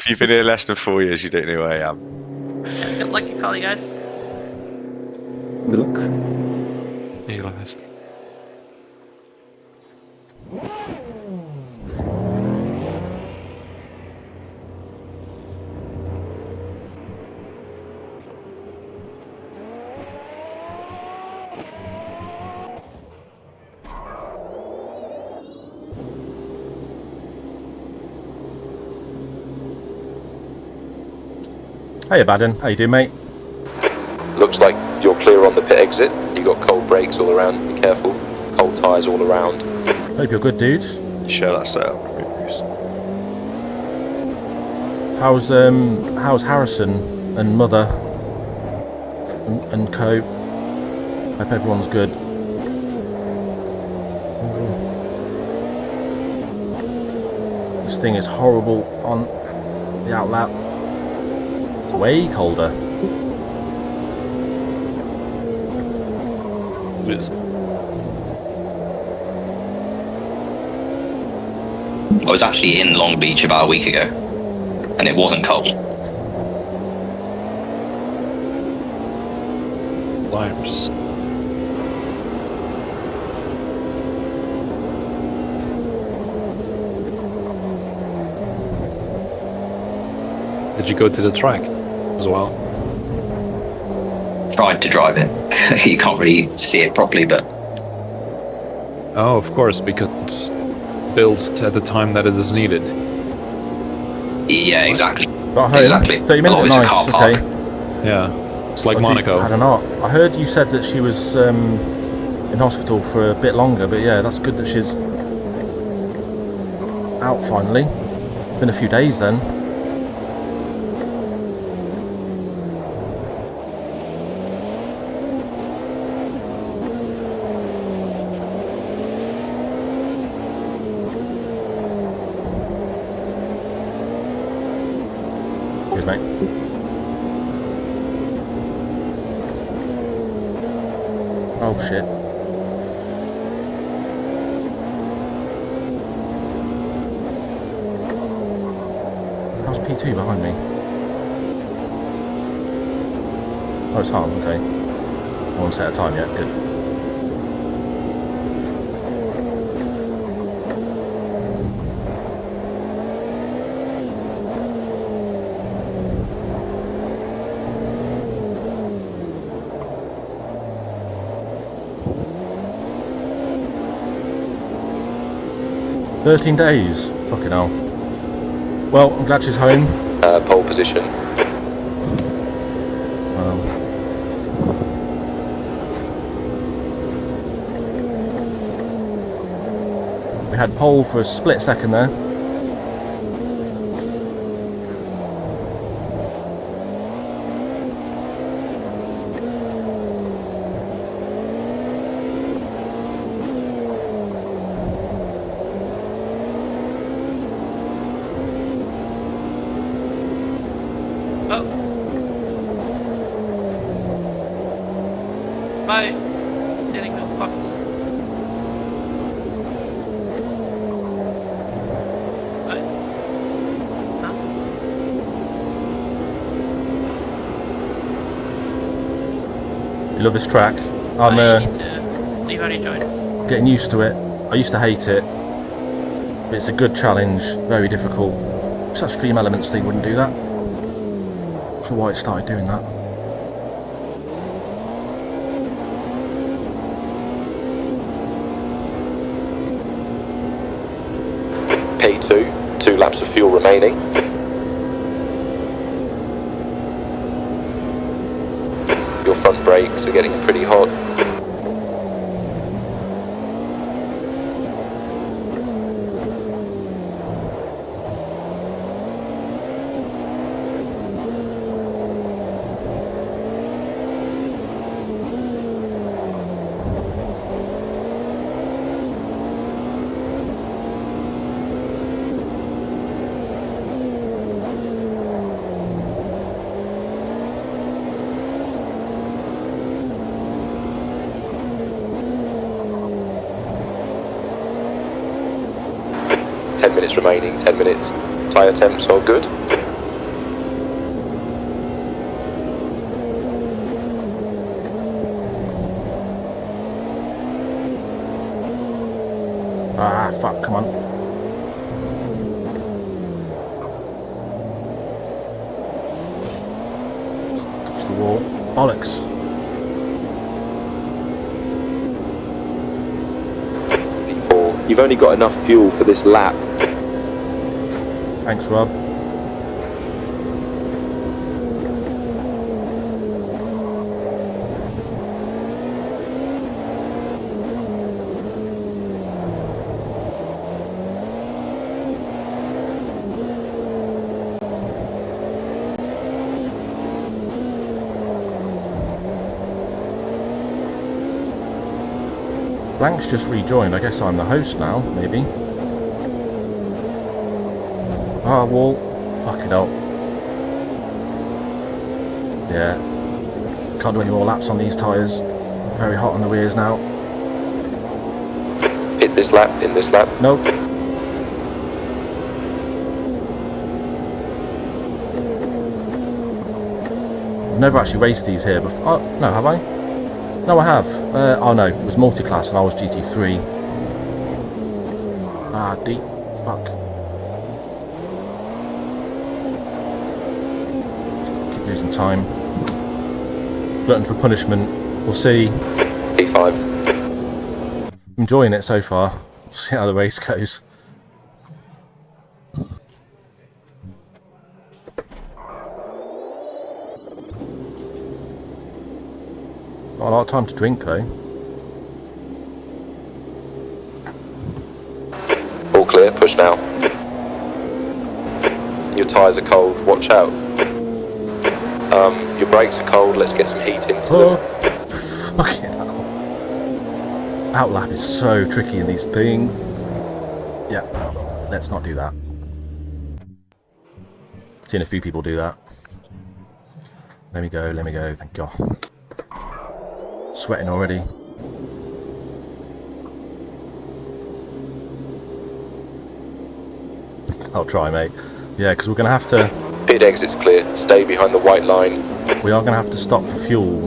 if you've been here less than 4 years, you don't know who I am. Yeah, good luck, you call you guys. Good luck. Hey guys. Hey Baden, how you doing, mate? Looks like you're clear on the pit exit. You got cold brakes all around. Be careful. Cold tyres all around. Hope you're good, dude. Share that setup. How's Harrison and Mother and co? Hope everyone's good. This thing is horrible on the outlet. It's way colder. I was actually in Long Beach about a week ago, and it wasn't cold. Limes. Did you go to the track as well? Tried to drive it. You can't really see it properly, but Oh, of course, because it's built at the time that it is needed. yeah, exactly. Got home. Exactly. 30 minutes. Always a car Nice. park. Okay. Yeah, it's like I Monaco. had an art. I heard you said that she was in hospital for a bit longer, but yeah, that's good that she's out finally. Been a few days then. Cheers, mate. Oh shit. How's P2 behind me? Oh, it's hard, okay. One set at a time, yeah, good. "13 days? Fucking hell. Well, I'm glad she's home. Pole position. We had pole for a split second there. Oh. My steering wheel fucked. What? Huh? You love this track? I I'm need to leave already joined. getting used to it. I used to hate it. But it's a good challenge, very difficult. Wish that Stream Elements thing wouldn't do that. Not sure why it started doing that. P2, 2 laps of fuel remaining. Your front brakes are getting pretty hot. Minutes remaining, 10 minutes. Tyre temps are good. Ah, fuck, come on. Touch the wall. Bollocks. You've only got enough fuel for this lap. Thanks, Rob. Blank's just rejoined. I guess I'm the host now, maybe. Ah, wall. Fucking hell. Yeah. Can't do any more laps on these tyres. Very hot on the rears now. Hit this lap, in this lap. Nope. I've never actually raced these here before. Oh, no, have I? No, I have. Oh no, it was multi-class and I was GT3. Ah, deep. Fuck. Keep losing time. Glutton for punishment. We'll see. P5. Enjoying it so far. We'll see how the race goes. Not a lot of time to drink though. All clear, push now. Your tyres are cold, watch out. Your brakes are cold, let's get some heat into them. Fucking hell. Outlap is so tricky in these things. Yeah, let's not do that. Seen a few people do that. Let me go, thank God. Sweating already. I'll try, mate. Yeah, because we're going to have to... Pit exit's clear, stay behind the white line. We are going to have to stop for fuel.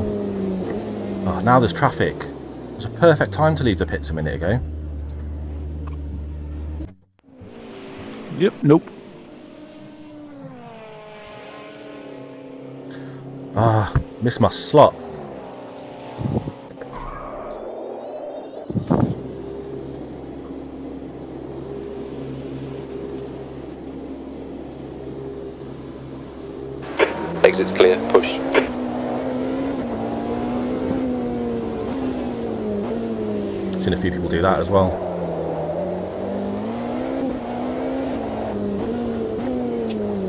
Oh, now there's traffic. It was a perfect time to leave the pits a minute ago. Yep, nope. Ah, missed my slot. Exit's clear, push. Seen a few people do that as well.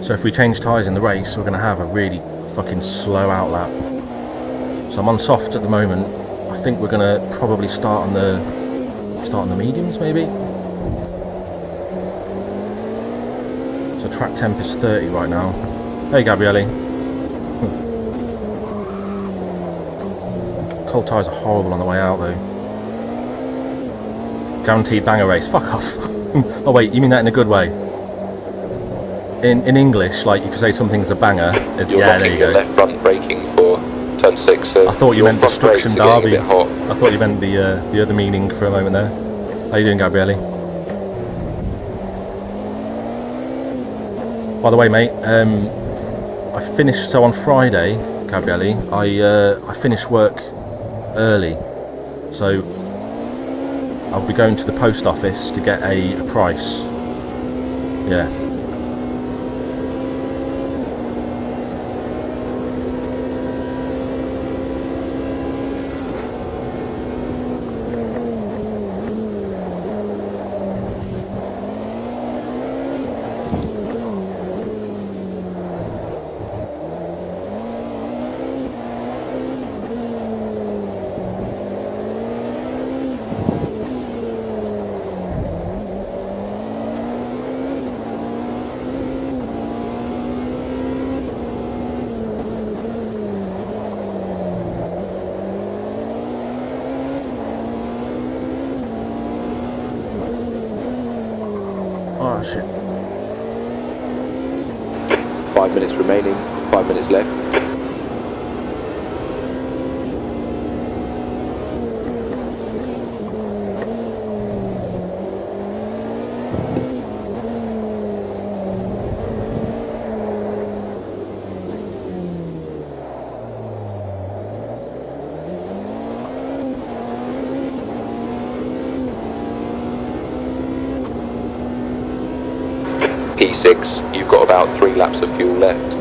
So if we change tyres in the race, we're going to have a really fucking slow outlap. So I'm on soft at the moment. I think we're going to probably start on the mediums, maybe. So track temp is 30 right now. Hey, Gabriele. Cold tyres are horrible on the way out, though. Guaranteed banger race. Fuck off. Oh wait, you mean that in a good way? In English, like if you say something's a banger, it's, You're yeah, there locking you your go. left front braking for turn 6. So I thought you your meant front Destruction brakes are getting Derby. a bit hot. I thought you meant the other meaning for a moment there. How you doing, Gabriele? By the way, mate, I finished. So on Friday, Gabriele, I finished work early, so I'll be going to the post office to get a price. Yeah. Oh shit. 5 minutes remaining, 5 minutes left. P6, you've got about 3 laps of fuel left.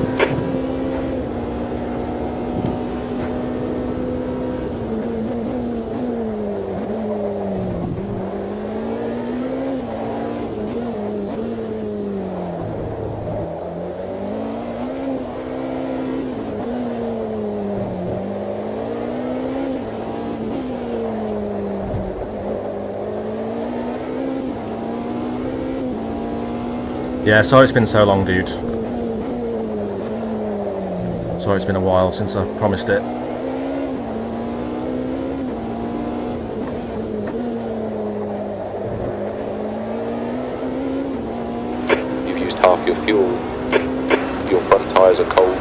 Yeah, sorry it's been so long, dude. Sorry it's been a while since I promised it. You've used half your fuel. Your front tyres are cold.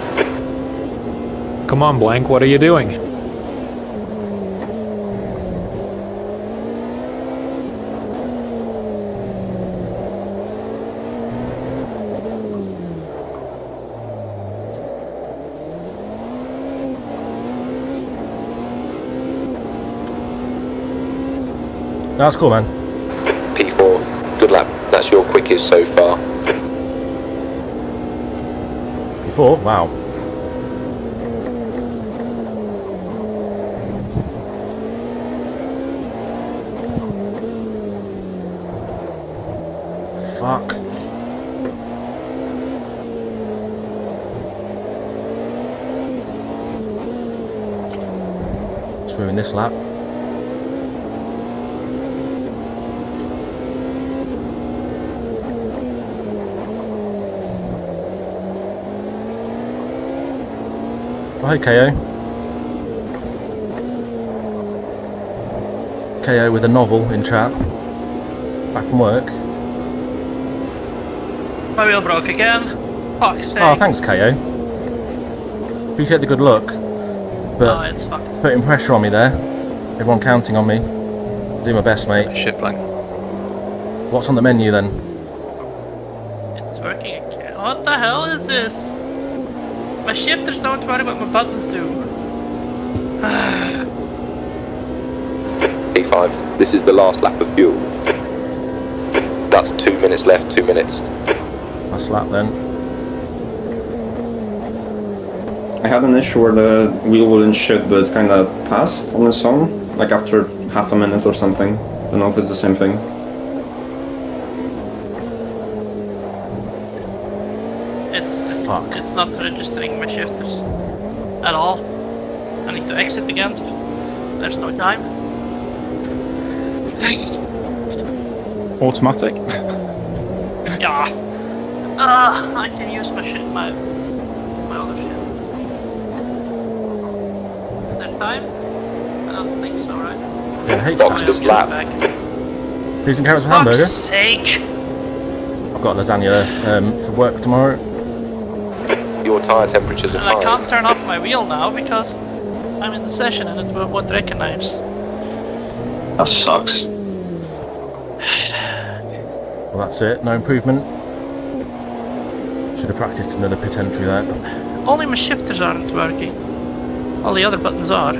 Come on, Blank, what are you doing? No, that's cool, man. P4, good lap. That's your quickest so far. Before? Wow. Fuck. Let's ruin this lap. Hi, KO. KO with a novel in chat. Back from work. My wheel broke again. Fuck's sake. Oh, thanks, KO. Appreciate the good look. Oh, But it's fucked. putting pressure on me there. Everyone counting on me. Do my best, mate. Shit, Blank. What's on the menu then? It's working again. What the hell is this? My shifters don't worry what my buttons do. P5, this is the last lap of fuel. That's 2 minutes left, 2 minutes. Last lap then. I had an issue where the wheel wouldn't shoot, but it kind of passed on its own, like after half a minute or something. Don't know if it's the same thing. Fuck. It's not registering my shifters at all. I need to exit again. There's no time. Automatic. Yeah. I can use my other shit. Is there time? I don't think so, right? Yeah, H Box this lap. Please and carrots with Fuck's hamburger. sake! I've got lasagna for work tomorrow. Your tyre temperatures are And I fine. can't turn off my wheel now because I'm in the session and it won't recognize. That sucks. Well, that's it. No improvement. Should have practiced another pit entry there. Only my shifters aren't working. All the other buttons are.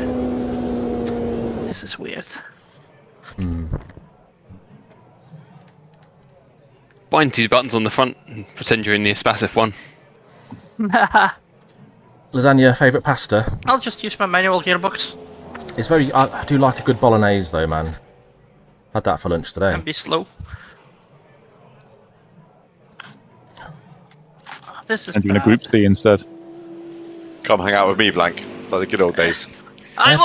This is weird. Bind two buttons on the front and pretend you're in the passive one. Lasagna, favourite pasta? I'll just use my manual gearbox It's very. I do like a good bolognese though, man. Had that for lunch today. and be slow. This is And doing a bad. group C instead. Come hang out with me, Blank, like the good old days. I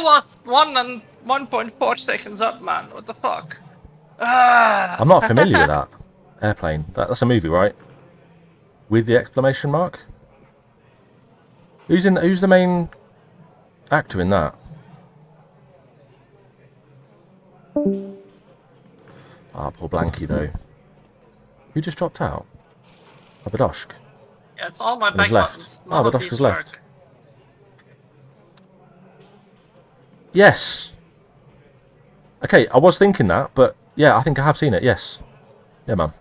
was 1 and 1.4 seconds up, man. What the fuck? I'm not familiar with that. Airplane. That's a movie, right? With the exclamation mark? Who's the main actor in that? Ah, poor Blanky though. Who just dropped out? Abadoshk. Yeah, it's all my And back he's left. buttons. Ah, None of Abadoshk these has left. work. Yes. Okay, I was thinking that, but yeah, I think I have seen it. Yes. Yeah, man.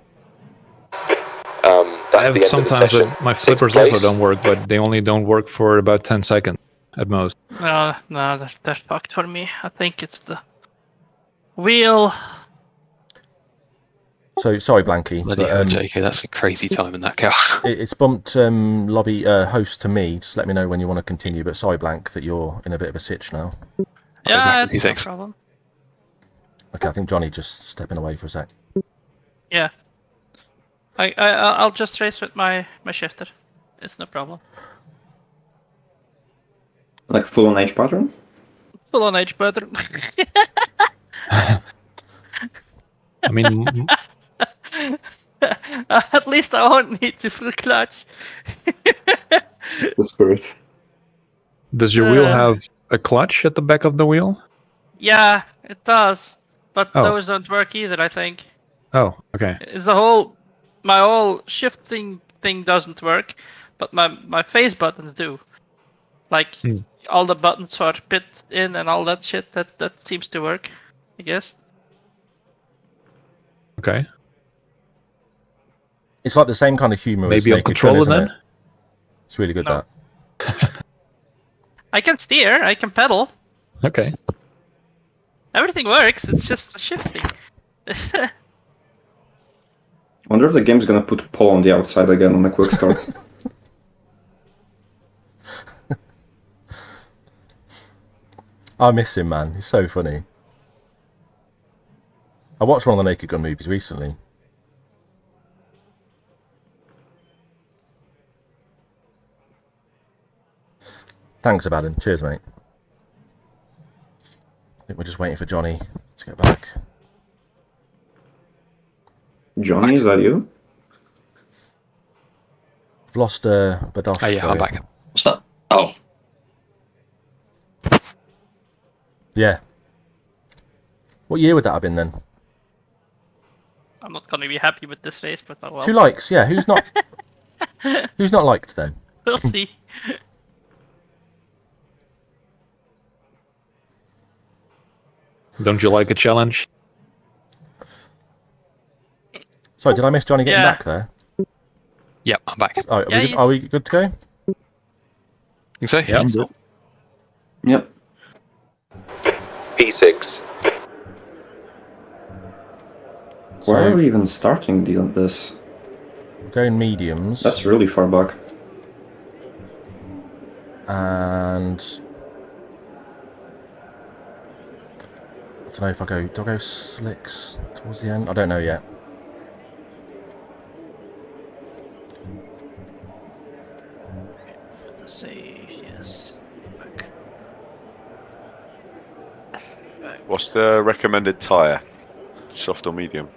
That's I the have end of the sometimes session. my Sixth flippers place. also don't work, but they only don't work for about 10 seconds at most. No, they're fucked for me. I think it's the wheel. So sorry, Blanky. Bloody but, hell, JK, that's a crazy time in that car. It's bumped lobby host to me. Just let me know when you want to continue. But sorry, Blank, that you're in a bit of a sitch now. Yeah, it's no 26. problem. Okay, I think Johnny just stepping away for a sec. Yeah. I'll just race with my shifter. It's no problem. Like full on H pattern? Full on H pattern. I mean, At least I won't need to full clutch. It's the spirit. does your wheel have a clutch at the back of the wheel? Yeah, it does. But Oh. those don't work either, I think. Oh, okay. It's my whole shifting thing doesn't work, but my face buttons do. Like all the buttons for pit in and all that shit, that seems to work, I guess. Okay. It's like the same kind of humour as Maybe on Naked controller Gun, isn't then? it? It's really good, No. that. I can steer, I can pedal. Okay. Everything works, it's just the shifting. I wonder if the game's gonna put Paul on the outside again on the quick start. I miss him, man. He's so funny. I watched one of the Naked Gun movies recently. Thanks, Abaddon. Cheers, mate. I think we're just waiting for Johnny to get back. Johnny, is that you? I've lost Badosh. Oh, yeah, I'm back. What's that? Oh, Yeah. What year would that have been then? I'm not gonna be happy with this race, but oh well. 2 likes, yeah. Who's not? Who's not liked then? We'll see. Don't you like a challenge? Sorry, did I miss Johnny getting Yeah. back there? Yep, I'm back. Oh, Yeah, are we good to go? Think so? Yeah. Yep. P6. Why are So, we even starting this? going mediums. That's really far back. And I don't know if do I go slicks towards the end? I don't know yet. Save, yes. Back. What's the recommended tyre? Soft or medium?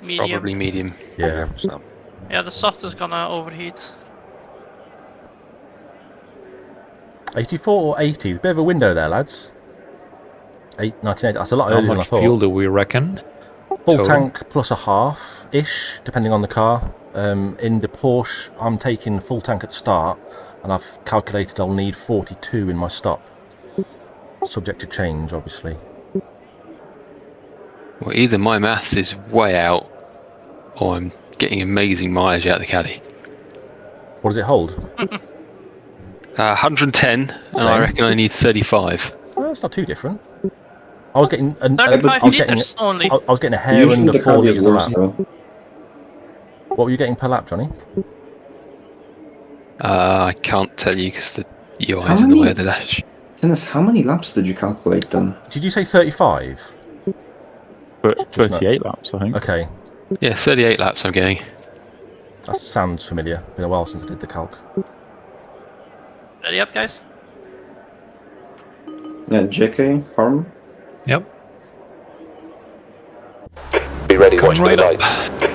Medium. Probably medium. Yeah. So, Yeah, the soft is gonna overheat. 84 or 80? A bit of a window there, lads. 1980. That's a lot How earlier than I much thought. fuel do we reckon? Full total? tank plus a half-ish, depending on the car. In the Porsche, I'm taking full tank at the start, and I've calculated I'll need 42 in my stop. Subject to change, obviously. Well, either my maths is way out, or I'm getting amazing mileage out of the caddy. What does it hold? 110, and I Same. reckon I need 35. Well, it's not too different. I was getting 35 I was getting, liters only. I was getting a hair Usually under the 4 car is litres a worse lap. though. What were you getting per lap, Johnny? I can't tell you because the How UI's in the way many? of the dash. Dennis, how many laps did you calculate then? Did you say 35? But 38 laps, I think. Okay, Yeah, 38 laps I'm getting. that sounds familiar. Been a while since I did the calc. Ready up, guys? Yeah, JK, Harm. Yep. Be ready, Coming watch right the up. lights.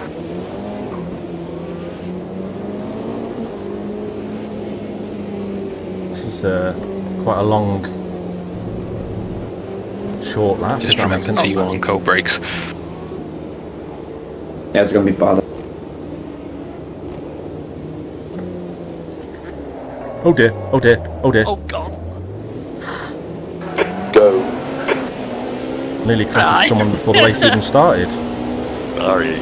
This is quite a long, short lap. Just if that makes remember sense. to you on cold brakes. Yeah, it's gonna be bad. Oh dear, oh dear, oh dear. Oh god. Go. Nearly crashed Right. someone before the race even started. sorry.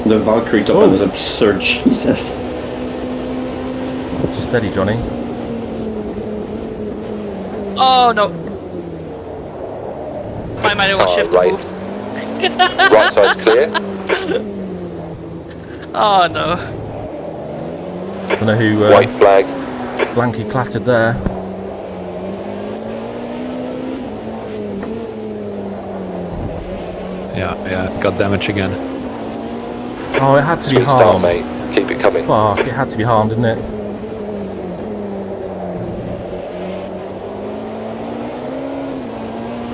The Valkyrie top end is absurd, Jesus. Steady, Johnny. Oh no. My manual Car shift right. moved. Right side's clear. Oh no. Don't know who White flag. Blanky clattered there. Yeah, got damage again. Oh, it had to be Sweet start, harmed. mate. Keep it coming. Fuck, it had to be harmed, didn't it?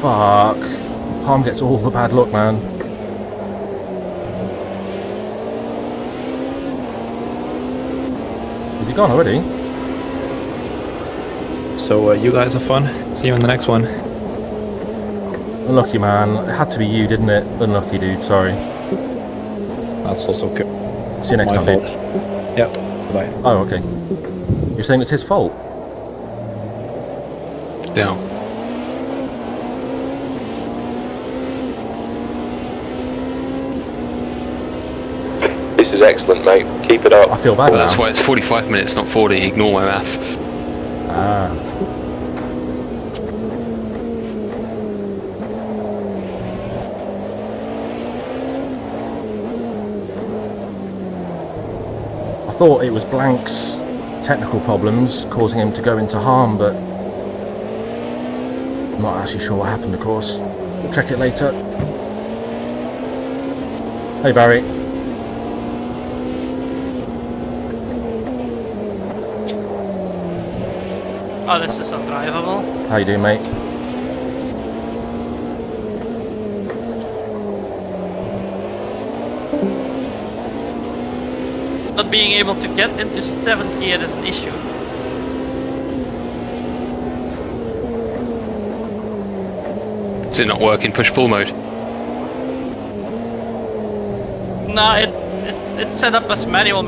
Fuck. Harm gets all the bad luck, man. Is he gone already? So you guys have fun. See you in the next one. Unlucky, man. It had to be you, didn't it? Unlucky, dude. Sorry. That's also good. See you next My time, fault. dude. Yep. Bye. Oh, okay. You're saying it's his fault? Yeah. This is excellent, mate. Keep it up. I feel bad Well, now. that's why it's 45 minutes, not 40. Ignore my maths. Ah. I thought it was Blank's technical problems causing him to go into harm, but I'm not actually sure what happened, of course. We'll check it later. Hey, Barry. Oh, this is undrivable. How you doing, mate? Not being able to get into 7th gear is an issue. Is it not working push-pull mode? No, it's set up as manual.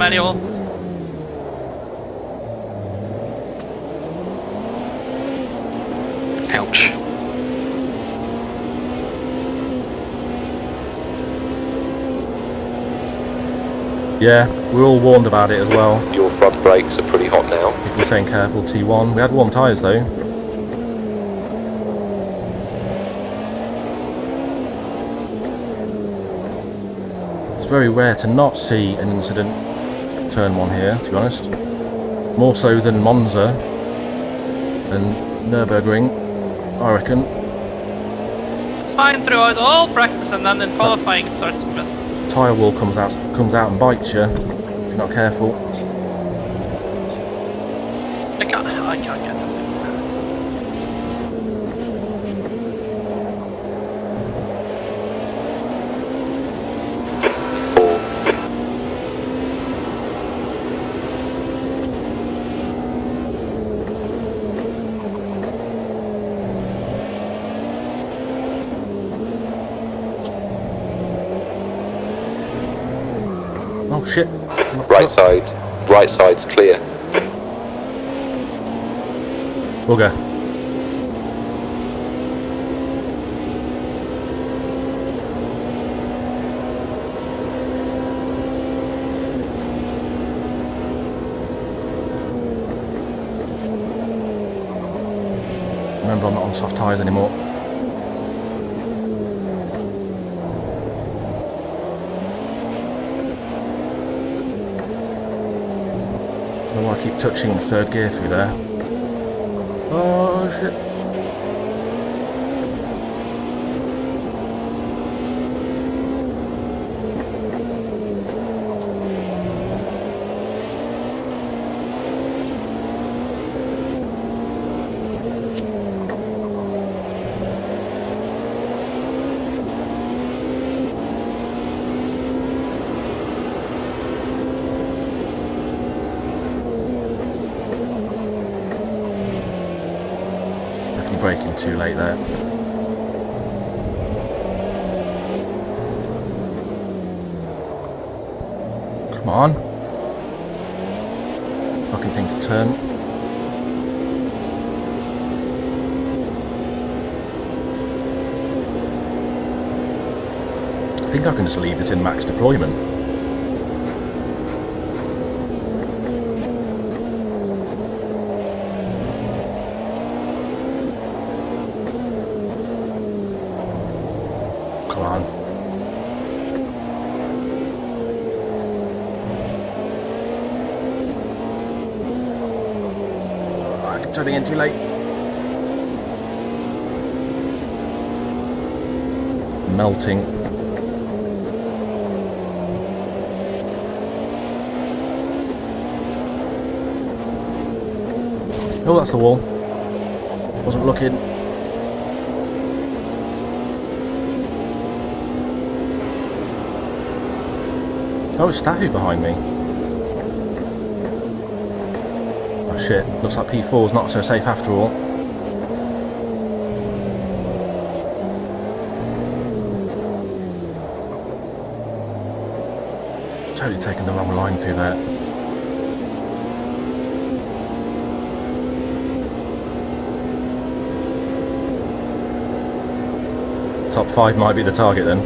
Ouch. Yeah, we're all warned about it as well. Your front brakes are pretty hot now. People saying careful, T1. We had warm tyres though. It's very rare to not see an incident turn 1 here, to be honest. More so than Monza and Nürburgring, I reckon. It's fine throughout all practice, and then in qualifying it starts a bit. Tyre wall comes out and bites you if you're not careful. I can't get it. Oh shit. Right side's clear. We'll go. Remember, I'm not on soft tyres anymore. Don't know why I keep touching 3rd gear through there. Oh shit. Braking too late there. Come on. Fucking thing to turn. I think I can just leave this in max deployment. Come on. turning in too late. Melting. Oh, that's the wall. Wasn't looking. Oh, it's Stahu behind me. Oh shit, looks like P4's not so safe after all. Totally taken the wrong line through there. Top 5 might be the target then.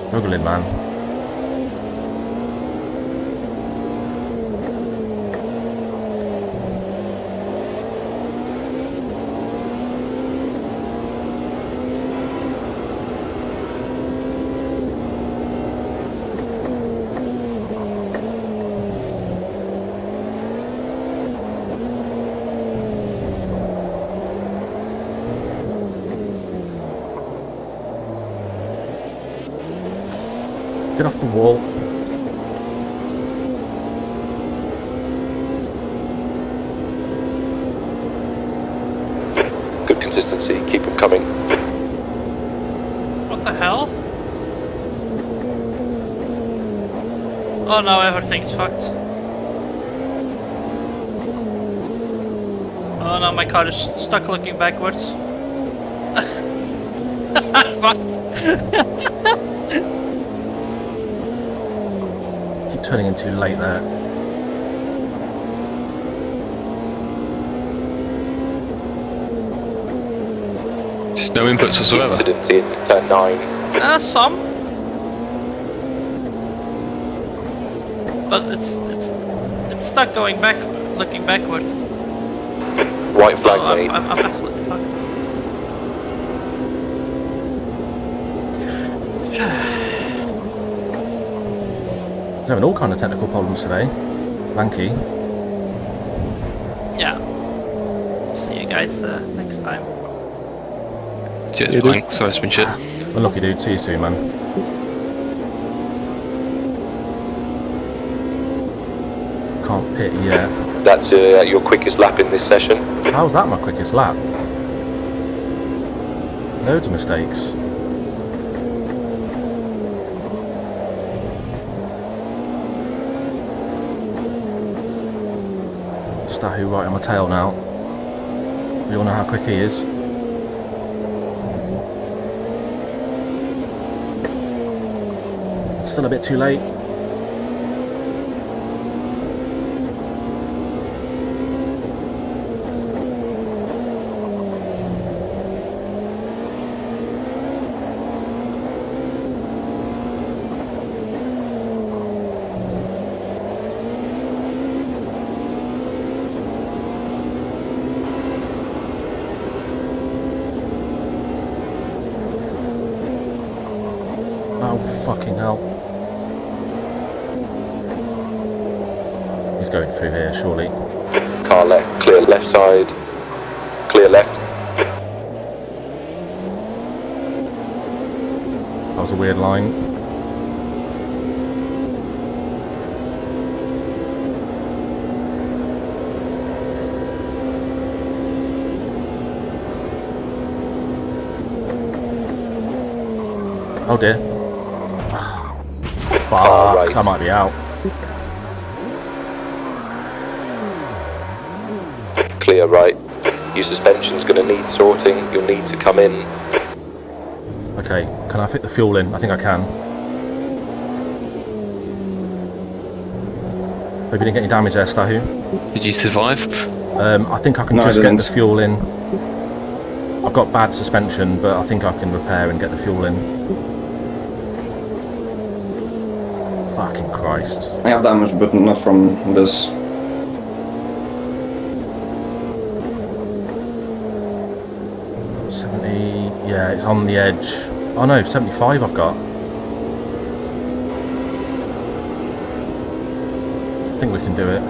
Struggling, man. Get off the wall. Good consistency, keep them coming. What the hell? Oh no, everything's fucked. Oh no, my car is stuck looking backwards. Fucked. Keep turning in too late there. Just no inputs whatsoever. Incident in turn 9. Some. But it's stuck going back, looking backwards. White flag, Oh, mate. I'm absolutely fucked. He's having all kind of technical problems today. Lanky. Yeah. See you guys next time. Cheers, Blank. Sorry, it's been shit. Unlucky dude, see you soon, man. Can't pit yet. That's your quickest lap in this session. How's that my quickest lap? Loads of mistakes. Stahu right on my tail now. We all know how quick he is. It's still a bit too late. Oh, fucking hell. He's going through here, surely. Car left, clear left side. Clear left. That was a weird line. Oh dear. Fuck, right. I might be out. Clear right. Your suspension's going to need sorting. You'll need to come in. Okay, can I fit the fuel in? I think I can. Hope you didn't get any damage there, Stahu. Did you survive? I think I can No, just I get the didn't. fuel in. I've got bad suspension, but I think I can repair and get the fuel in. Fucking Christ. I have damage, but not from this. Yeah, it's on the edge. Oh no, 75 I've got. I think we can do it.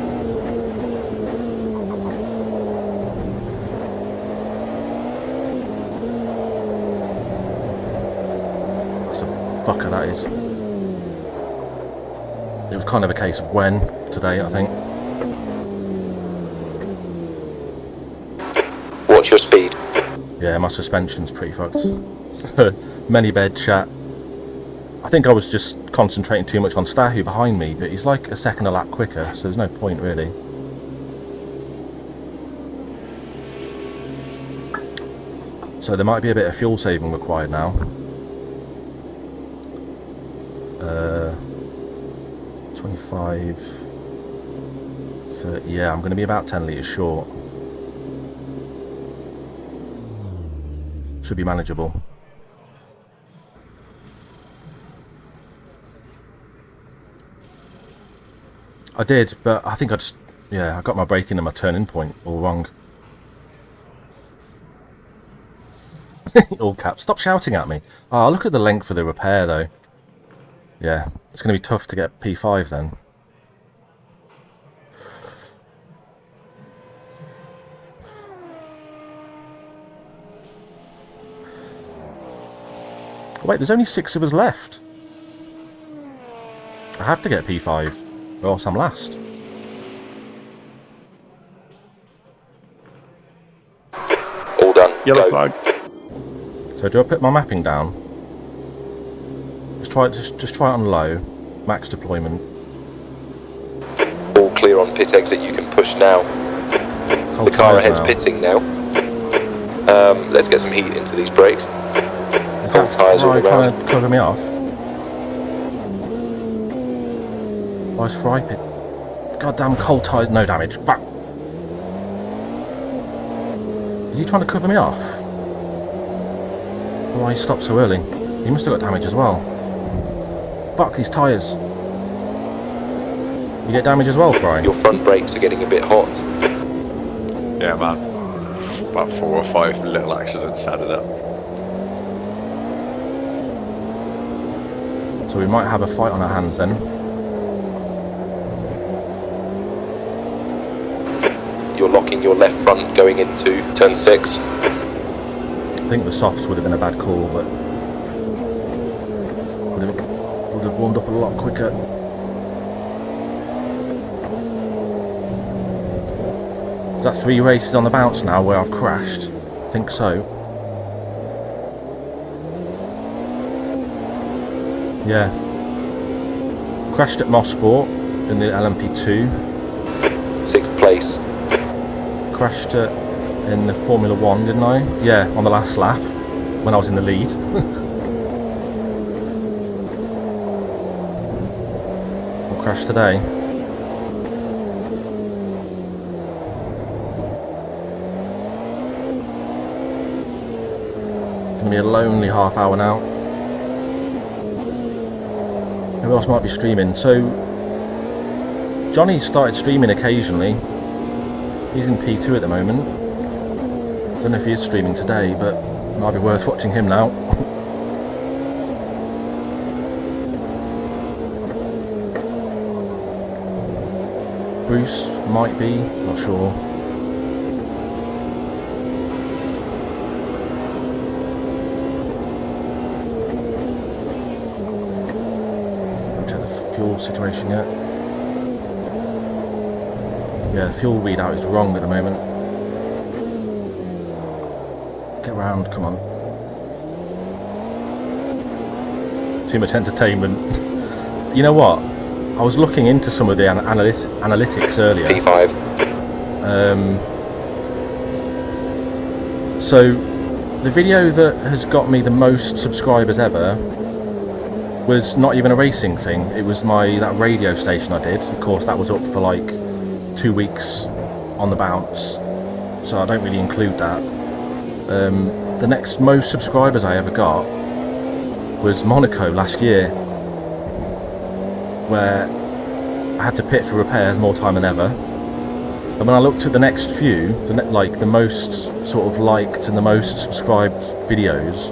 That's a fucker, that is. It was kind of a case of when today, I think. What's your speed? Yeah, my suspension's pretty fucked. Many bed chat. I think I was just concentrating too much on Stahu behind me, but he's like a second a lap quicker, so there's no point really. So there might be a bit of fuel saving required now. 25, 30, yeah, I'm going to be about 10 litres short. Should be manageable. I did, but I think I just, yeah, I got my braking and my turning point all wrong. All caps. Stop shouting at me. Oh, look at the length of the repair though. Yeah, it's going to be tough to get P5 then. Wait, there's only 6 of us left. I have to get P5, or else I'm last. All done. Yellow Go. flag. So do I put my mapping down? Just try it on low, max deployment. All clear on pit exit. You can push now. Cold The car tyres ahead's now. pitting now. Let's get some heat into these brakes. Is cold that tyres all Fry trying around. to cover me off? Why is Fry pit? Goddamn cold tyres, no damage. Fuck. Is he trying to cover me off? Why he stopped so early? He must have got damage as well. Fuck these tyres. You get damage as well, Fry? Your front brakes are getting a bit hot. Yeah, man. About 4 or 5 little accidents added up. So we might have a fight on our hands then. You're locking your left front going into turn 6. I think the softs would have been a bad call, but would have warmed up a lot quicker. Is that 3 races on the bounce now where I've crashed? I think so. Yeah. Crashed at Mosport in the LMP2. 6th place. Crashed in the Formula 1, didn't I? Yeah, on the last lap when I was in the lead. I'll crash today. It's going to be a lonely half hour now. Who else might be streaming? So, Johnny started streaming occasionally. He's in P2 at the moment. Don't know if he is streaming today, but it might be worth watching him now. Bruce might be, not sure. Check the fuel situation yet. Yeah, the fuel readout is wrong at the moment. Get round, come on. Too much entertainment. You know what? I was looking into some of the analytics earlier. P5. So, the video that has got me the most subscribers ever was not even a racing thing. It was that radio station I did. Of course, that was up for like 2 weeks on the bounce, so I don't really include that. The next most subscribers I ever got was Monaco last year, where I had to pit for repairs more time than ever. And when I looked at the next few, the most sort of liked and the most subscribed videos,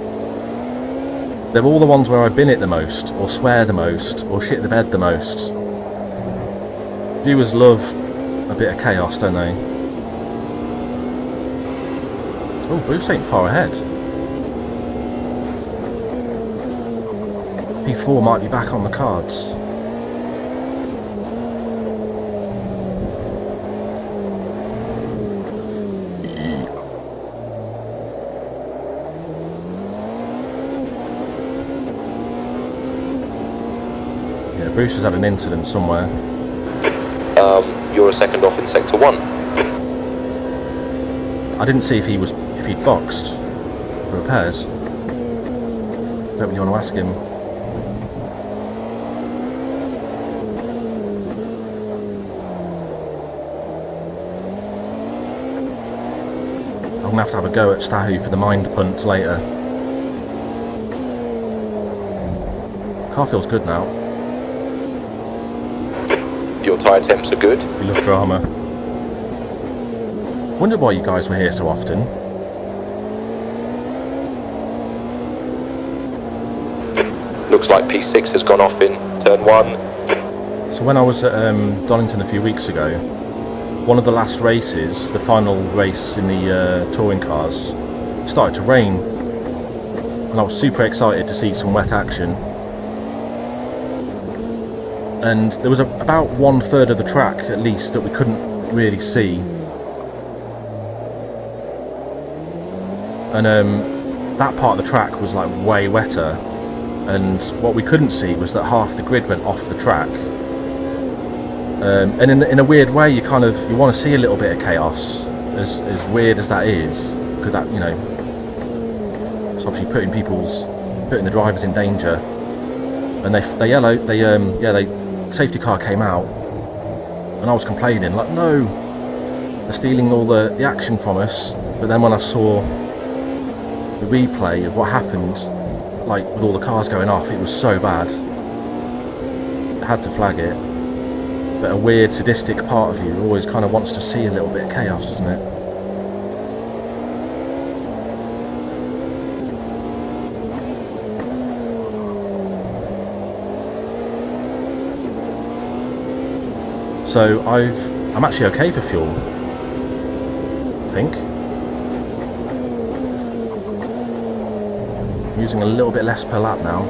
they're all the ones where I bin it the most, or swear the most, or shit the bed the most. Viewers love a bit of chaos, don't they? Oh, Bruce ain't far ahead. P4 might be back on the cards. Yeah, Bruce has had an incident somewhere. You're a second off in sector 1. I didn't see if he'd boxed for repairs. Don't really want to ask him. I'm gonna have a go at Stahu for the mind punt later. Car feels good now. Your tyre temps are good. We love drama. Wondered why you guys were here so often. Looks like P6 has gone off in turn 1. So when I was at Donington a few weeks ago, one of the last races, the final race in the touring cars, it started to rain, and I was super excited to see some wet action. And there was about 1/3 of the track at least that we couldn't really see. And that part of the track was like way wetter, and what we couldn't see was that half the grid went off the track. And in a weird way, you want to see a little bit of chaos, as weird as that is, because that, you know, it's obviously putting the drivers in danger. And the safety car came out, and I was complaining like, no, they're stealing all the action from us. But then when I saw the replay of what happened, like with all the cars going off, it was so bad. I had to flag it. But a weird sadistic part of you always kind of wants to see a little bit of chaos, doesn't it? So I'm actually okay for fuel, I think. I'm using a little bit less per lap now.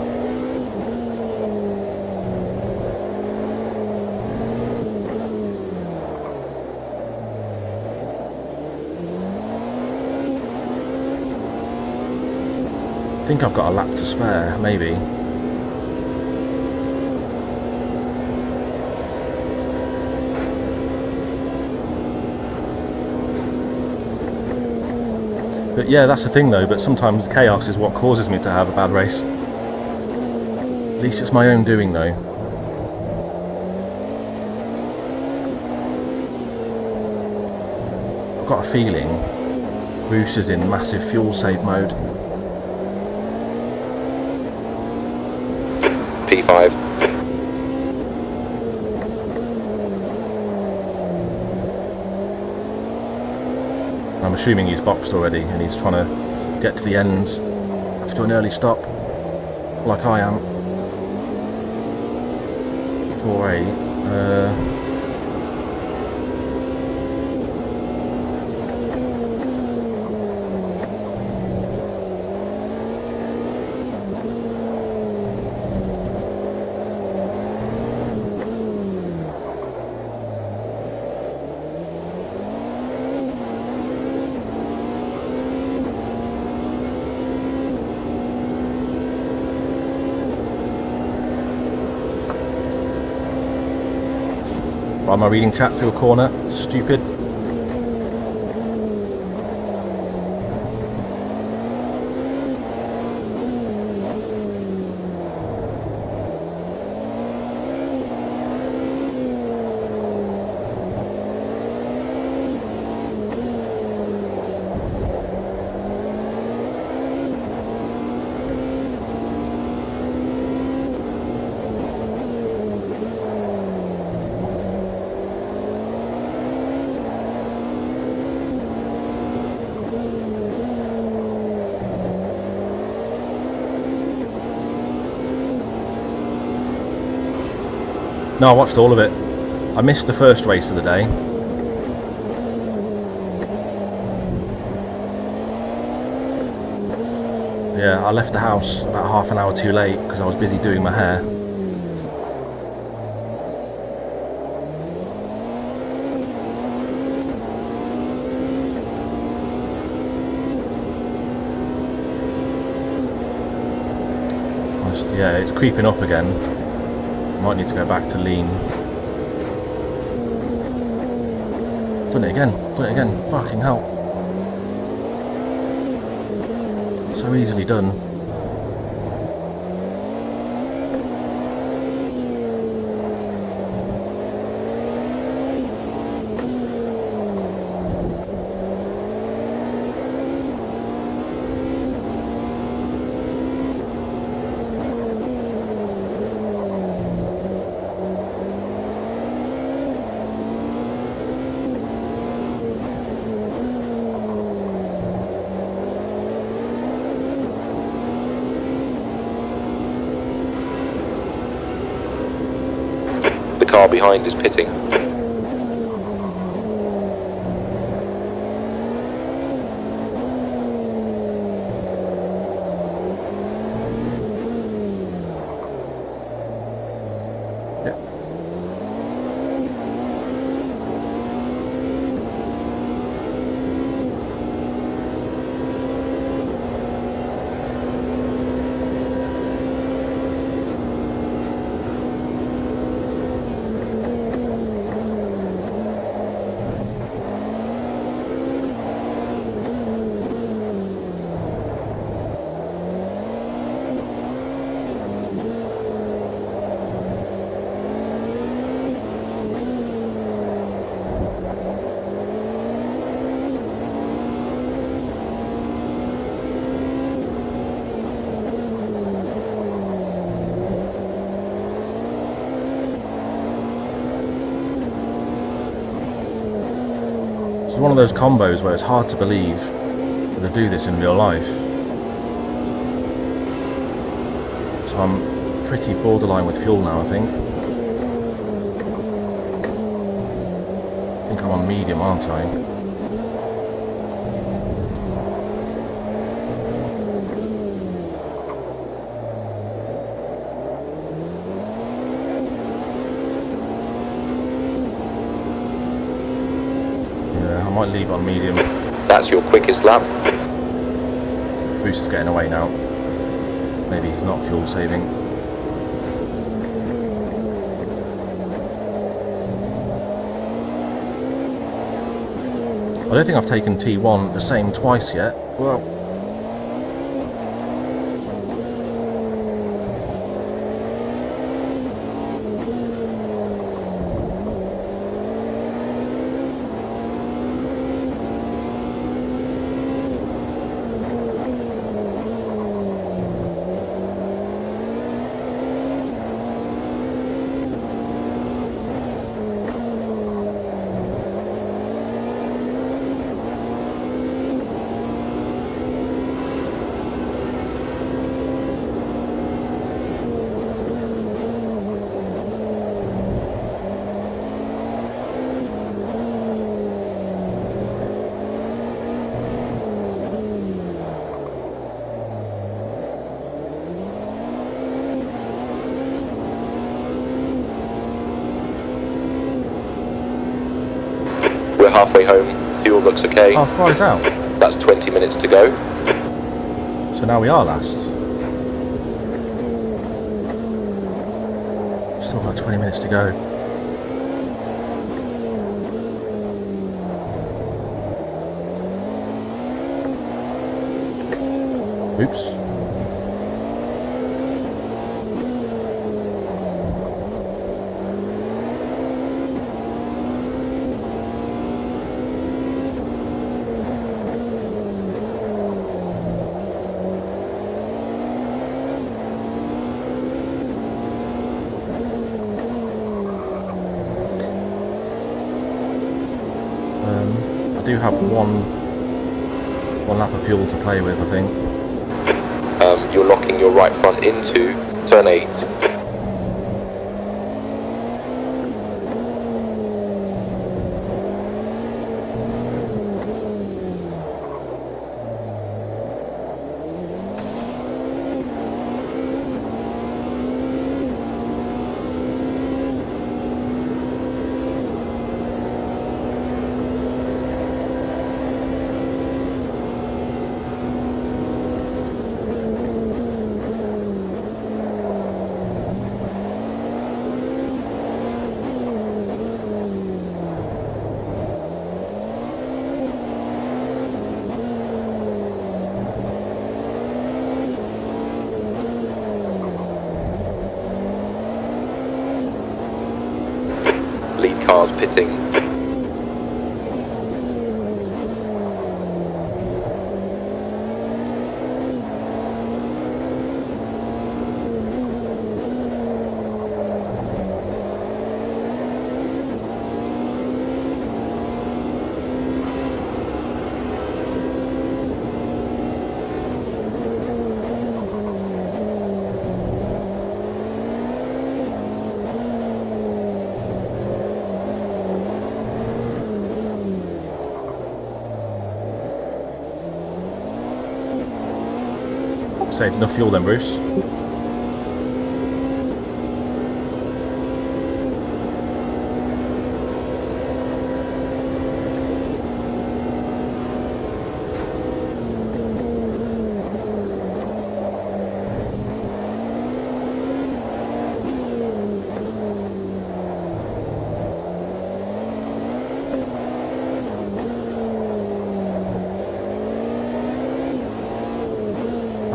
I think I've got a lap to spare, maybe. But yeah, that's the thing though, but sometimes chaos is what causes me to have a bad race. At least it's my own doing though. I've got a feeling Bruce is in massive fuel save mode. P5. I'm assuming he's boxed already and he's trying to get to the end after an early stop, like I am. 4-8. Why am I reading chat through a corner? Stupid. No, I watched all of it. I missed the first race of the day. Yeah, I left the house about half an hour too late because I was busy doing my hair. Yeah, it's creeping up again. Might need to go back to lean. Done it again, fucking hell. So easily done. Car behind is pitting. It's one of those combos where it's hard to believe that they do this in real life. So I'm pretty borderline with fuel now, I think. I think I'm on medium, aren't I? I might leave on medium. That's your quickest lap. Boost is getting away now. Maybe he's not fuel saving. I don't think I've taken T1 the same twice yet. Well, We're halfway home. Fuel looks okay. oh, Fry's out. That's 20 minutes to go. So now we are last. Still got 20 minutes to go. Oops. I do have one lap of fuel to play with, I think. You're locking your right front into turn 8. cars pitting. Saved enough fuel then, Bruce.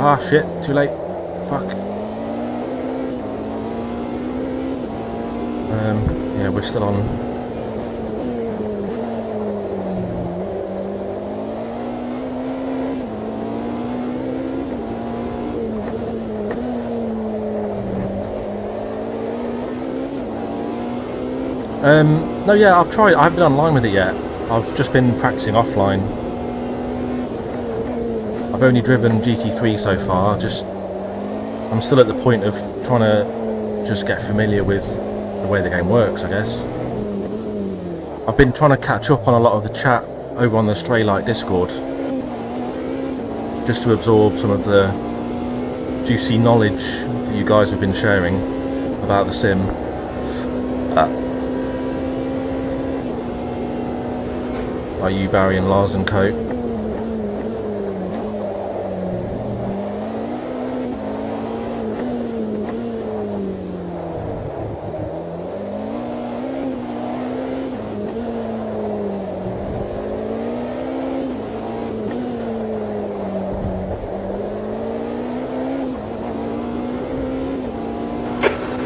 Ah, shit, too late. Fuck. Yeah, we're still on. No, yeah, I've tried. I haven't been online with it yet. I've just been practicing offline. I've only driven GT3 so far. I'm still at the point of trying to just get familiar with the way the game works, I guess. I've been trying to catch up on a lot of the chat over on the Stray Lite Discord, just to absorb some of the juicy knowledge that you guys have been sharing about the sim. Are you Barry and Lars and Co?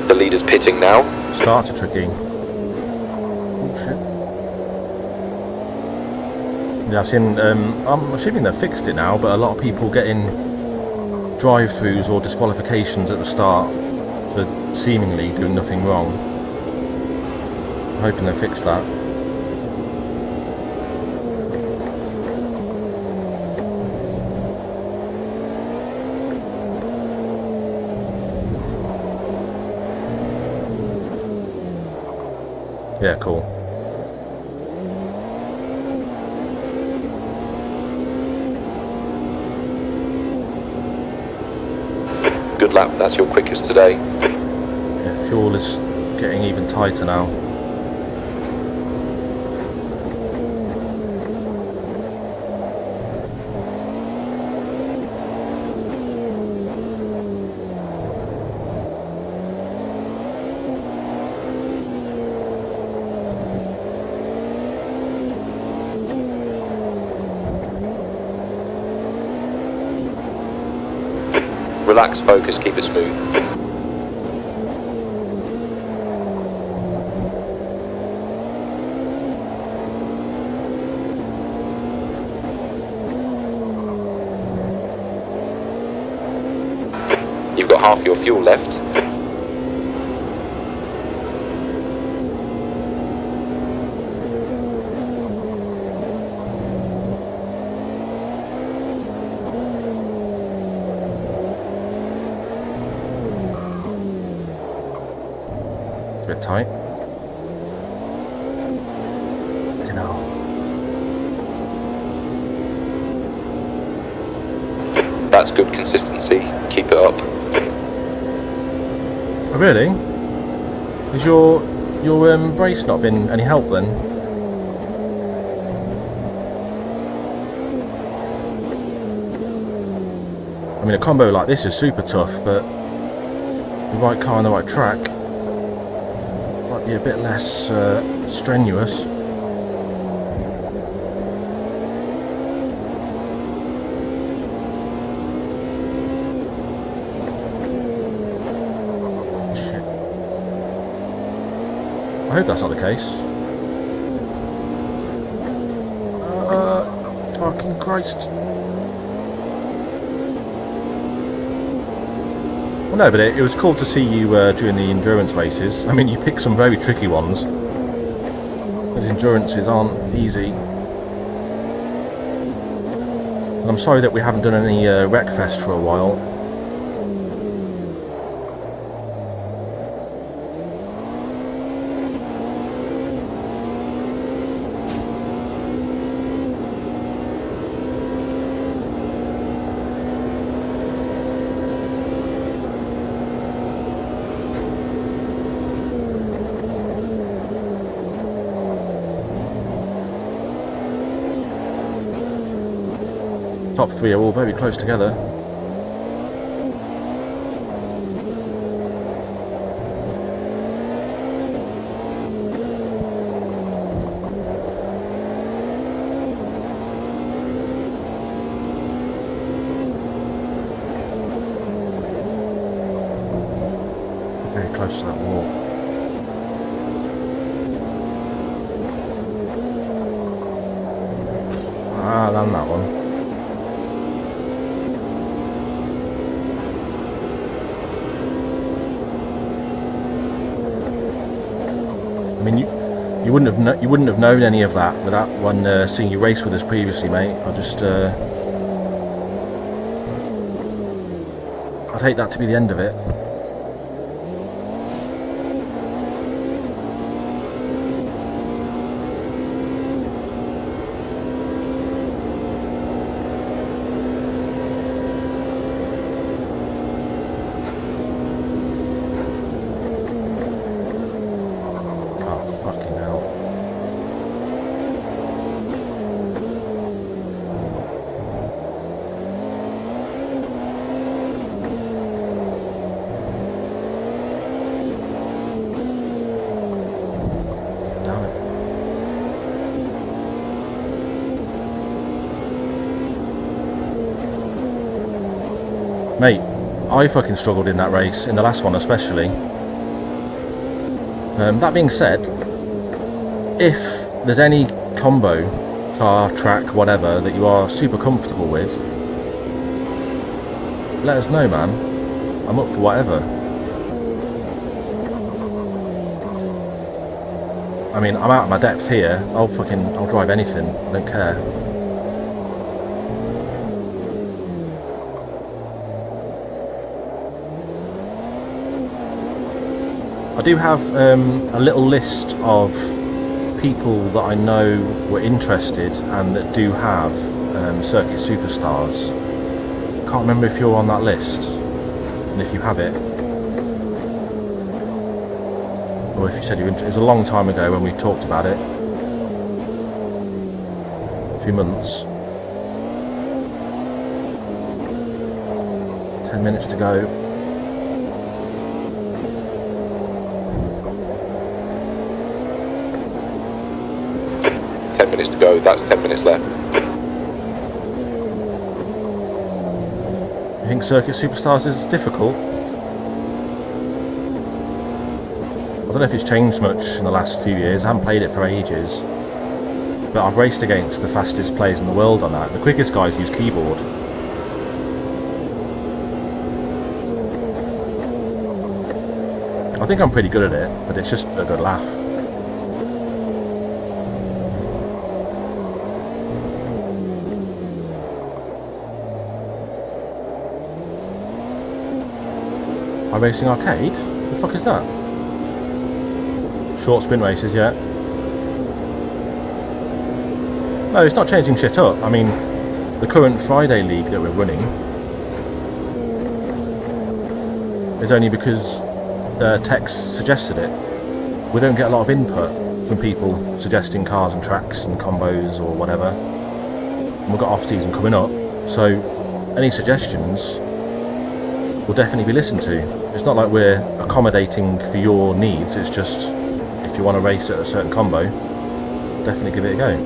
The leader's pitting now. Starts are tricky. Oh shit. Yeah, I've seen, I'm assuming they've fixed it now, but a lot of people getting drive-throughs or disqualifications at the start for seemingly doing nothing wrong. I'm hoping they fix that. Yeah, cool. Good lap, that's your quickest today. Yeah, fuel is getting even tighter now. Relax, focus, keep it smooth. You've got half your fuel left. A bit tight. You know. That's good consistency. Keep it up. Oh, really? Has your brace not been any help then? I mean, a combo like this is super tough, but the right car on the right track might be a bit less strenuous. Shit. I hope that's not the case. Christ. Well, no, but it was cool to see you during the endurance races. I mean, you picked some very tricky ones. Those endurances aren't easy. And I'm sorry that we haven't done any Wreckfest for a while. Top three are all very close together. Very close to that wall. Ah, done that one. I mean, you wouldn't have known any of that without seeing you race with us previously, mate. I'd hate that to be the end of it. Mate, I fucking struggled in that race, in the last one especially. That being said, if there's any combo, car, track, whatever, that you are super comfortable with, let us know, man. I'm up for whatever. I mean, I'm out of my depth here. I'll drive anything. I don't care. I do have a little list of people that I know were interested and that do have Circuit Superstars. Can't remember if you're on that list, and if you have it, or if you said you were interested. It was a long time ago when we talked about it, a few months. 10 minutes to go. Minutes to go, that's 10 minutes left. You think Circuit Superstars is difficult? I don't know if it's changed much in the last few years. I haven't played it for ages, but I've raced against the fastest players in the world on that. The quickest guys use keyboard. I think I'm pretty good at it, but it's just a good laugh. Racing Arcade? The fuck is that? Short sprint races, yeah. No, it's not changing shit up. I mean, the current Friday league that we're running is only because Tex suggested it. We don't get a lot of input from people suggesting cars and tracks and combos or whatever. And we've got off-season coming up, so any suggestions will definitely be listened to. It's not like we're accommodating for your needs, it's just if you want to race at a certain combo, definitely give it a go.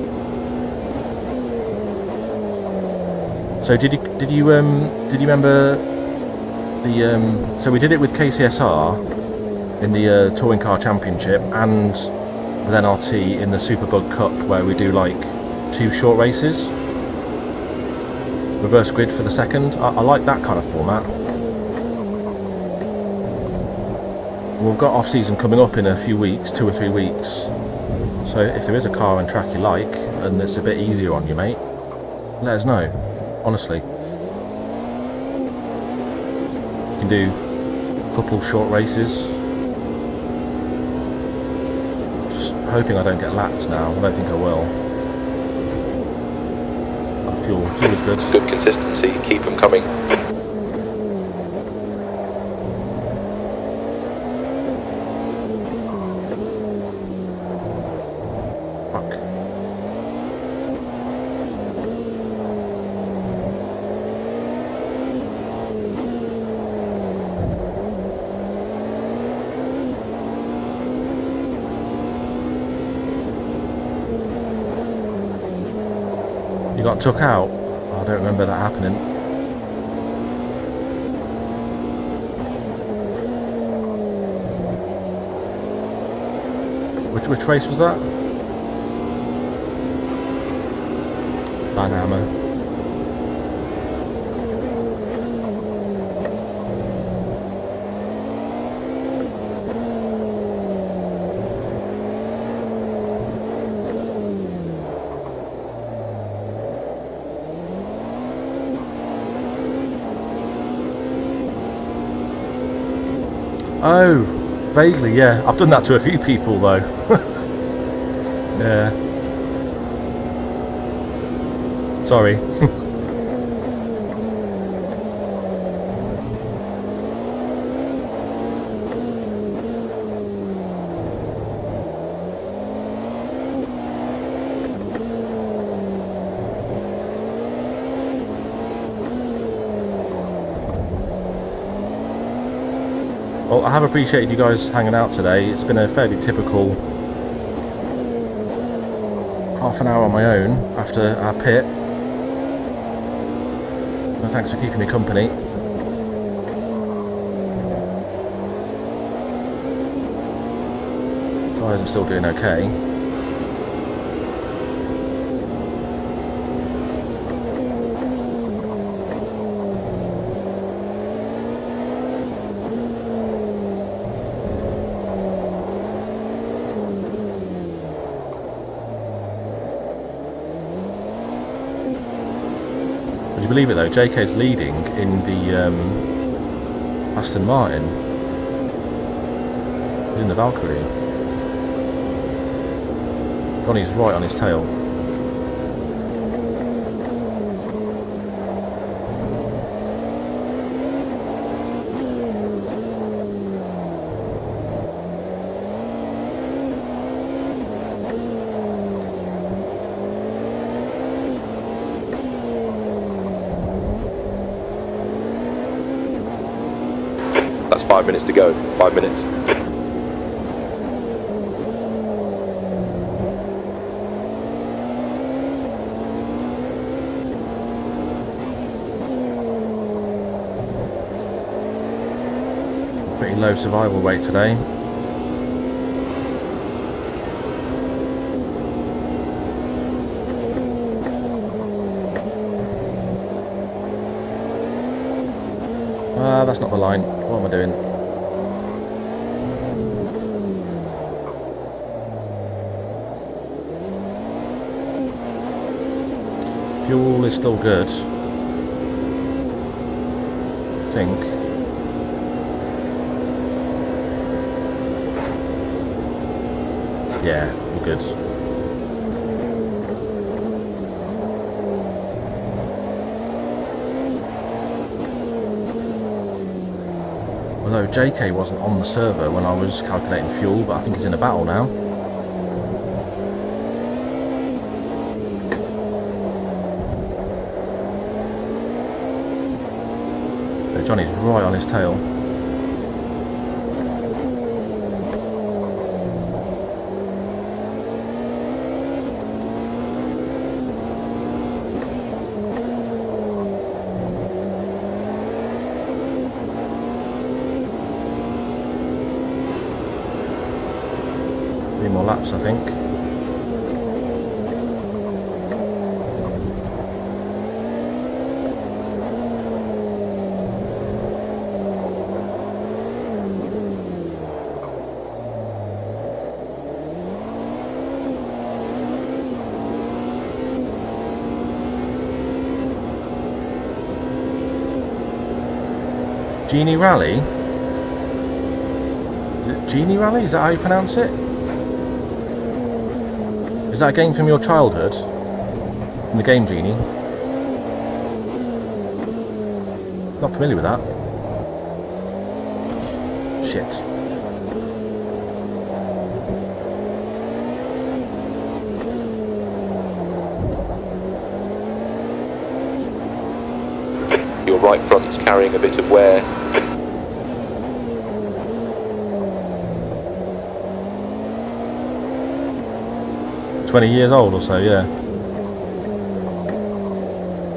So did you remember the so we did it with KCSR in the Touring Car Championship and with NRT in the Superbug Cup, where we do like 2 short races. reverse grid for the second. I like that kind of format. We've got off-season coming up in a few weeks, 2 or 3 weeks. So if there is a car and track you like, and it's a bit easier on you, mate, let us know. Honestly. You can do a couple short races. Just hoping I don't get lapped now. I don't think I will. Fuel is good. Good consistency, keep them coming. Fuck. You got took out? I don't remember that happening. Which race was that? Dynamo. Oh, vaguely, yeah. I've done that to a few people though. Yeah. Sorry. Well, I have appreciated you guys hanging out today. It's been a fairly typical half an hour on my own after our pit. Well, thanks for keeping me company. Tyres are still doing okay. Would you believe it though, JK's leading in the Aston Martin. He's in the Valkyrie. Johnny's right on his tail. That's 5 minutes to go. 5 minutes. Pretty low survival rate today. That's not the line. What am I doing? Fuel is still good. I think. Yeah, we're good. Although JK wasn't on the server when I was calculating fuel, but I think he's in a battle now. So Johnny's right on his tail. More laps, I think. Genie Rally? Is it Genie Rally? Is that how you pronounce it? Is that a game from your childhood? In the game Genie? Not familiar with that. Shit. Your right front's carrying a bit of wear. "20 years old or so, yeah.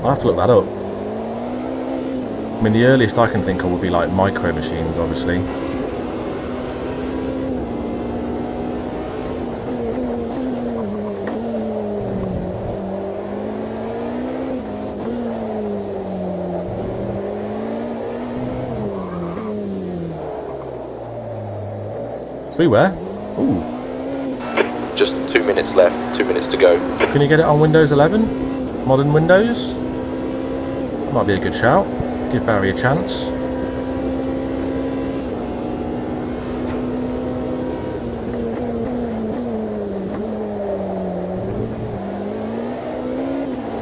I'll have to look that up. I mean, the earliest I can think of would be like Micro Machines, obviously. Freeware? Ooh. Just 2 minutes left, 2 minutes to go. Can you get it on Windows 11? Modern Windows? Might be a good shout. Give Barry a chance.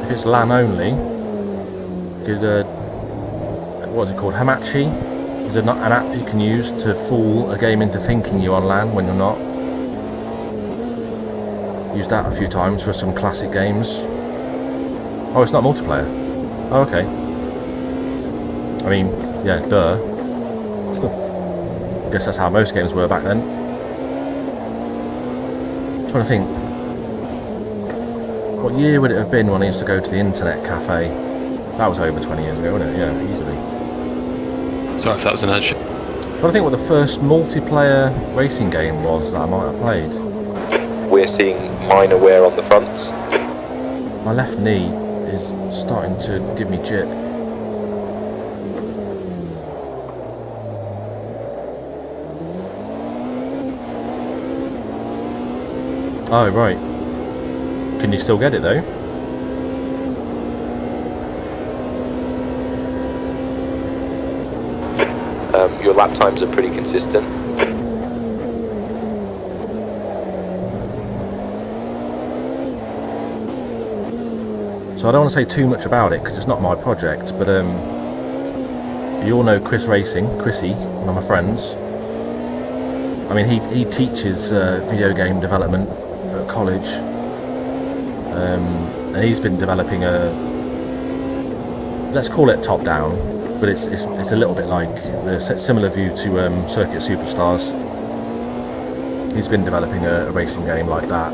If it's LAN only, you could, what is it called? Hamachi? Is it not an app you can use to fool a game into thinking you're on LAN when you're not? Used that a few times for some classic games. Oh, it's not multiplayer. Oh, okay. I mean, yeah, duh. I guess that's how most games were back then. I'm trying to think. What year would it have been when I used to go to the internet cafe? That was over 20 years ago, wasn't it? Yeah, easily. Sorry if that was an ad shot. I'm trying to think what the first multiplayer racing game was that I might have played. We're seeing minor wear on the front. My left knee is starting to give me jip. Oh, right. Can you still get it though? Your lap times are pretty consistent. So I don't want to say too much about it because it's not my project, but you all know Chris Racing, Chrissy, one of my friends. I mean, he teaches video game development at college, and he's been developing a, let's call it top down, but it's a little bit like the similar view to Circuit Superstars. He's been developing a racing game like that,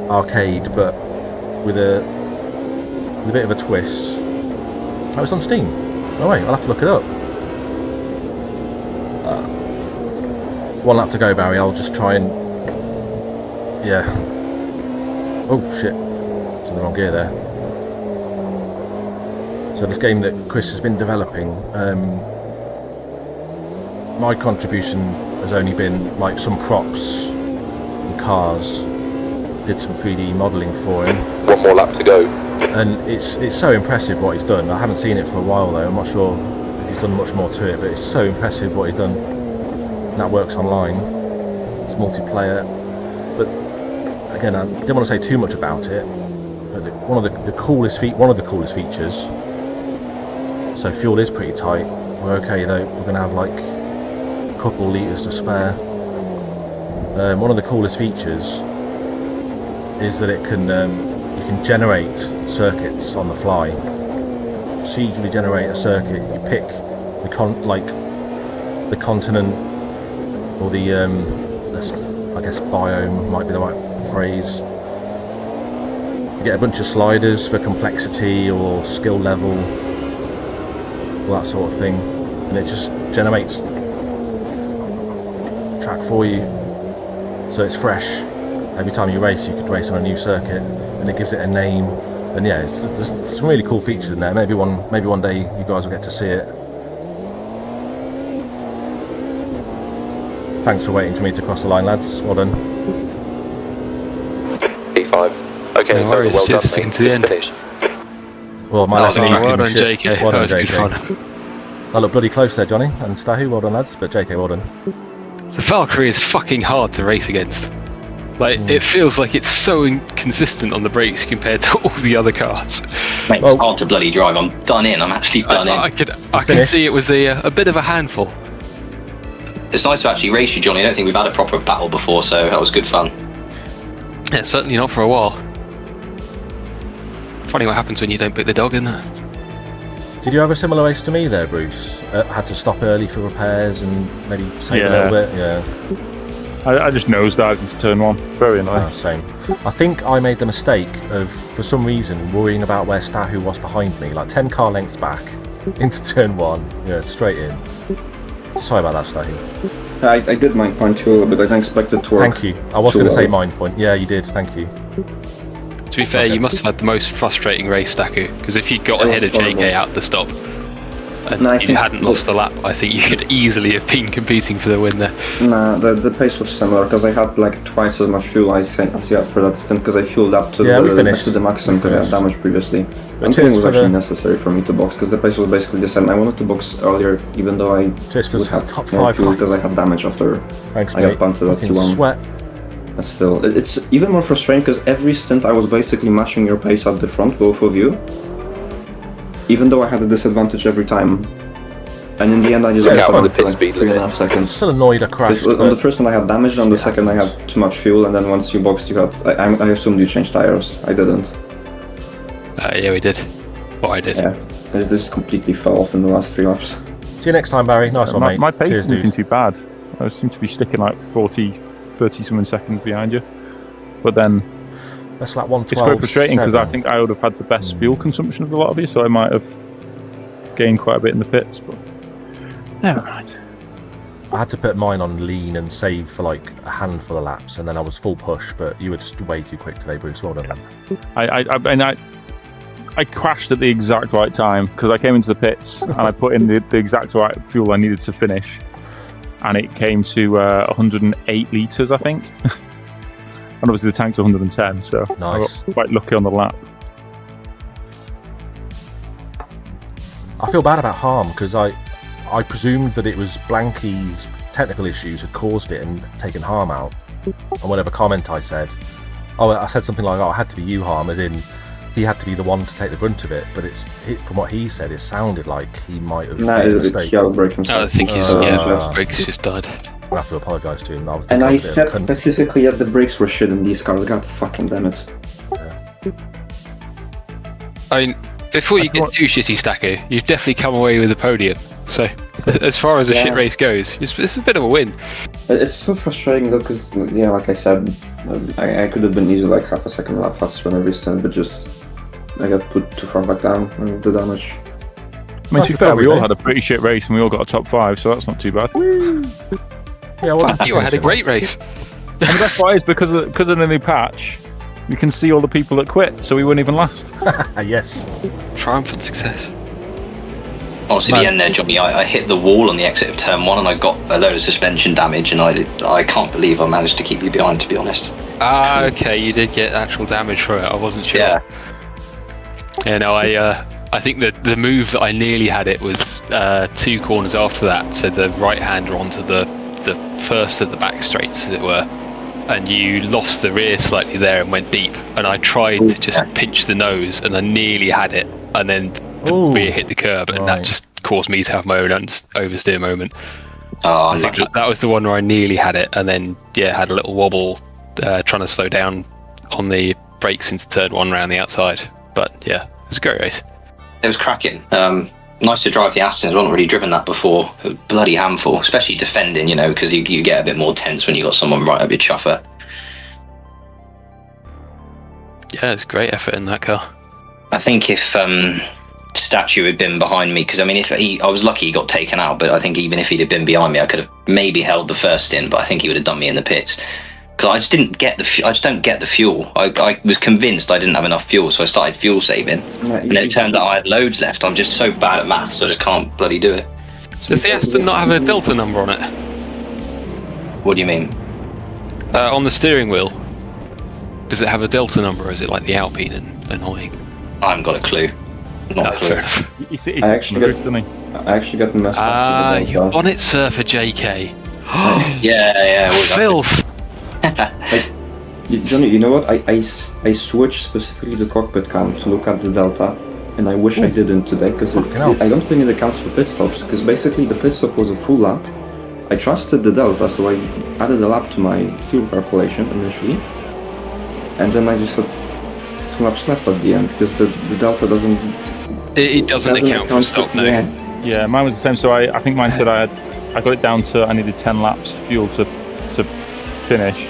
arcade, but with a bit of a twist. Oh, it's on Steam. Oh wait, I'll have to look it up. One lap to go, Barry. I'll just try and... yeah. Oh, shit. It's in the wrong gear there. So this game that Chris has been developing, my contribution has only been like some props and cars. Did some 3D modelling for him. One more lap to go. And it's so impressive what he's done. I haven't seen it for a while though. I'm not sure if he's done much more to it, but it's so impressive what he's done. And that works online. It's multiplayer. But again, I didn't want to say too much about it. But one of the coolest features. So fuel is pretty tight. We're okay though. We're going to have like a couple litres to spare. One of the coolest features is that it can you can generate circuits on the fly. Procedurally generate a circuit. You pick the continent or the I guess biome might be the right phrase. You get a bunch of sliders for complexity or skill level, all that sort of thing, and it just generates a track for you, so it's fresh. Every time you race, you could race on a new circuit, and it gives it a name. And yeah, there's some really cool features in there. Maybe one day you guys will get to see it. Thanks for waiting for me to cross the line, lads. Well done. P5. Okay, No so worries, well done, just sticking mate. to the Good end. finish. Well, my left knee's Well giving done, shit. JK. Well That done, was good JK. fun. I look bloody close there, Johnny, and Stahu, well done lads, but JK, well done. The Valkyrie is fucking hard to race against. Like, it feels like it's so inconsistent on the brakes compared to all the other cars. Mate, it's hard to bloody drive. I'm done in. I'm actually done in. I could see it was a bit of a handful. It's nice to actually race you, Johnny. I don't think we've had a proper battle before, so that was good fun. Yeah, certainly not for a while. Funny what happens when you don't pick the dog, isn't it? Did you have a similar race to me there, Bruce? Had to stop early for repairs and maybe save a little bit? Yeah. I just nosedived into turn 1. Very annoying. Same. I think I made the mistake of, for some reason, worrying about where Stahu was behind me, like 10 car lengths back into turn 1. Yeah, straight in. Sorry about that, Stahu. I did mine point 2 a little bit. I didn't expect it to work. Thank you. I was going to say mine point. Yeah, you did. Thank you. To be fair, you must have had the most frustrating race, Staku, because if you'd got ahead of JK out the stop and you hadn't lost the lap, I think you could easily have been competing for the win there. Nah, the pace was similar because I had like twice as much fuel as you had for that stint because I fueled up to the maximum because I had damage previously. I think it was actually necessary for me to box because the pace was basically the same. I wanted to box earlier even though I would have top more 5 fuel because I had damage after I got punted at T1. Sweat. But still, it's even more frustrating because every stint I was basically matching your pace at the front, both of you. Even though I had a disadvantage every time. And in the end I just got on the pit speed 3.5 seconds. I'm still annoyed I crashed. On the first one I had damage, on the second I had too much fuel, and then once you boxed you had... I assumed you changed tires. I didn't. Yeah, we did. Well, I did. Yeah, it just completely fell off in the last 3 laps. See you next time, Barry. Nice one, mate. My pace didn't seem too bad. I seem to be sticking like 30 something seconds behind you. But then... That's like 112. It's quite frustrating because I think I would have had the best fuel consumption of the lot of you, so I might have gained quite a bit in the pits, but never mind. I had to put mine on lean and save for like a handful of laps, and then I was full push, but you were just way too quick today, Bruce. Well done. I crashed at the exact right time because I came into the pits and I put in the exact right fuel I needed to finish, and it came to 108 litres, I think. And obviously the tank's 110, so nice. I got quite lucky on the lap. I feel bad about harm because I presumed that it was Blanky's technical issues had caused it and taken harm out. And whatever comment I said, I said something like, "Oh, it had to be you, harm," as in he had to be the one to take the brunt of it. But from what he said, it sounded like he might have made a mistake. I think his brakes just died. I have to apologise to him. I said specifically that the brakes were shit in these cars. God fucking damn it. Yeah. I mean, before you get too shitty, Stacker, you've definitely come away with the podium. So, as far as a shit race goes, it's a bit of a win. It's so frustrating though, because like I said, I could have been easily like half a second lap faster on every stint, but just I got put too far back down and the damage. I mean, to be fair, we all had a pretty shit race and we all got a top 5, so that's not too bad. Yeah, well, you had a great race. And the best part is because of the new patch, you can see all the people that quit, so we wouldn't even last. Yes. Triumphant success. Honestly, the end there, Johnny, I hit the wall on the exit of turn 1 and I got a load of suspension damage, and I can't believe I managed to keep you behind, to be honest. Okay, you did get actual damage for it. I wasn't sure. Yeah, no, I think that the move that I nearly had it was 2 corners after that, so the right-hander onto the first of the back straights, as it were, and you lost the rear slightly there and went deep, and I tried to just pinch the nose, and I nearly had it, and then the rear hit the curb, and that just caused me to have my own oversteer moment. Oh, I think that was the one where I nearly had it, and then had a little wobble trying to slow down on the brakes into turn 1 round the outside. But yeah, it was a great race. It was cracking. Nice to drive the Astons. I haven't really driven that before. A bloody handful, especially defending, because you get a bit more tense when you got someone right up your chuffer. Yeah, it's great effort in that car. I think if Statue had been behind me, because I mean, I was lucky he got taken out, but I think even if he'd have been behind me, I could have maybe held the first in, but I think he would have done me in the pits. Because I just didn't get I just don't get the fuel. I was convinced I didn't have enough fuel, so I started fuel saving. And it turned out I had loads left. I'm just so bad at maths, I just can't bloody do it. Does the Aston not have a delta number on it? What do you mean? On the steering wheel. Does it have a delta number, or is it like the Alpine and annoying? I haven't got a clue. Not a clue. I I actually got messed up. Your bonnet surfer, JK. yeah. Filth. Johnny, you know what? I switched specifically the cockpit cam to look at the delta, and I wish I didn't today, because I don't think it accounts for pit stops, because basically the pit stop was a full lap. I trusted the delta, so I added a lap to my fuel calculation initially, and then I just had 2 laps left at the end, because the delta doesn't... It doesn't account for stop, no. Yeah, mine was the same, so I think mine said I got it down to, I needed 10 laps fuel to finish.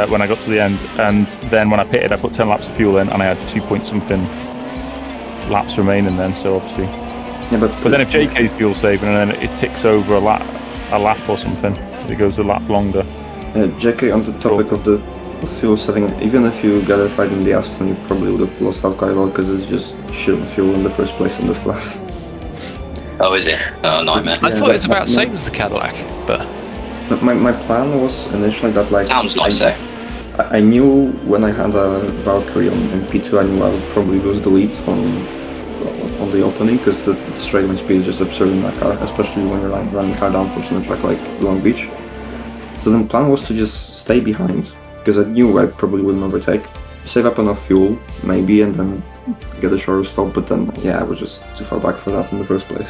When I got to the end, and then when I pitted, I put 10 laps of fuel in, and I had 2 point something laps remaining then. So obviously, yeah, but then if JK's fuel saving and then it ticks over a lap or something, it goes a lap longer. JK, on the topic of the fuel saving, even if you get it right in the Aston, you probably would have lost out quite a lot, because it's just shit fuel in the first place in this class. Oh, is it? Oh, nightmare. I thought it was about the same as the Cadillac, but my plan was initially that, like, sounds nice though. I knew when I had a Valkyrie in P2, I knew I would probably lose the lead on the opening, because the straight line speed is just absurd in that car, especially when you're running hard downforce on a track like Long Beach. So then the plan was to just stay behind, because I knew I probably wouldn't overtake, save up enough fuel, maybe, and then get a shorter stop, but then, yeah, I was just too far back for that in the first place.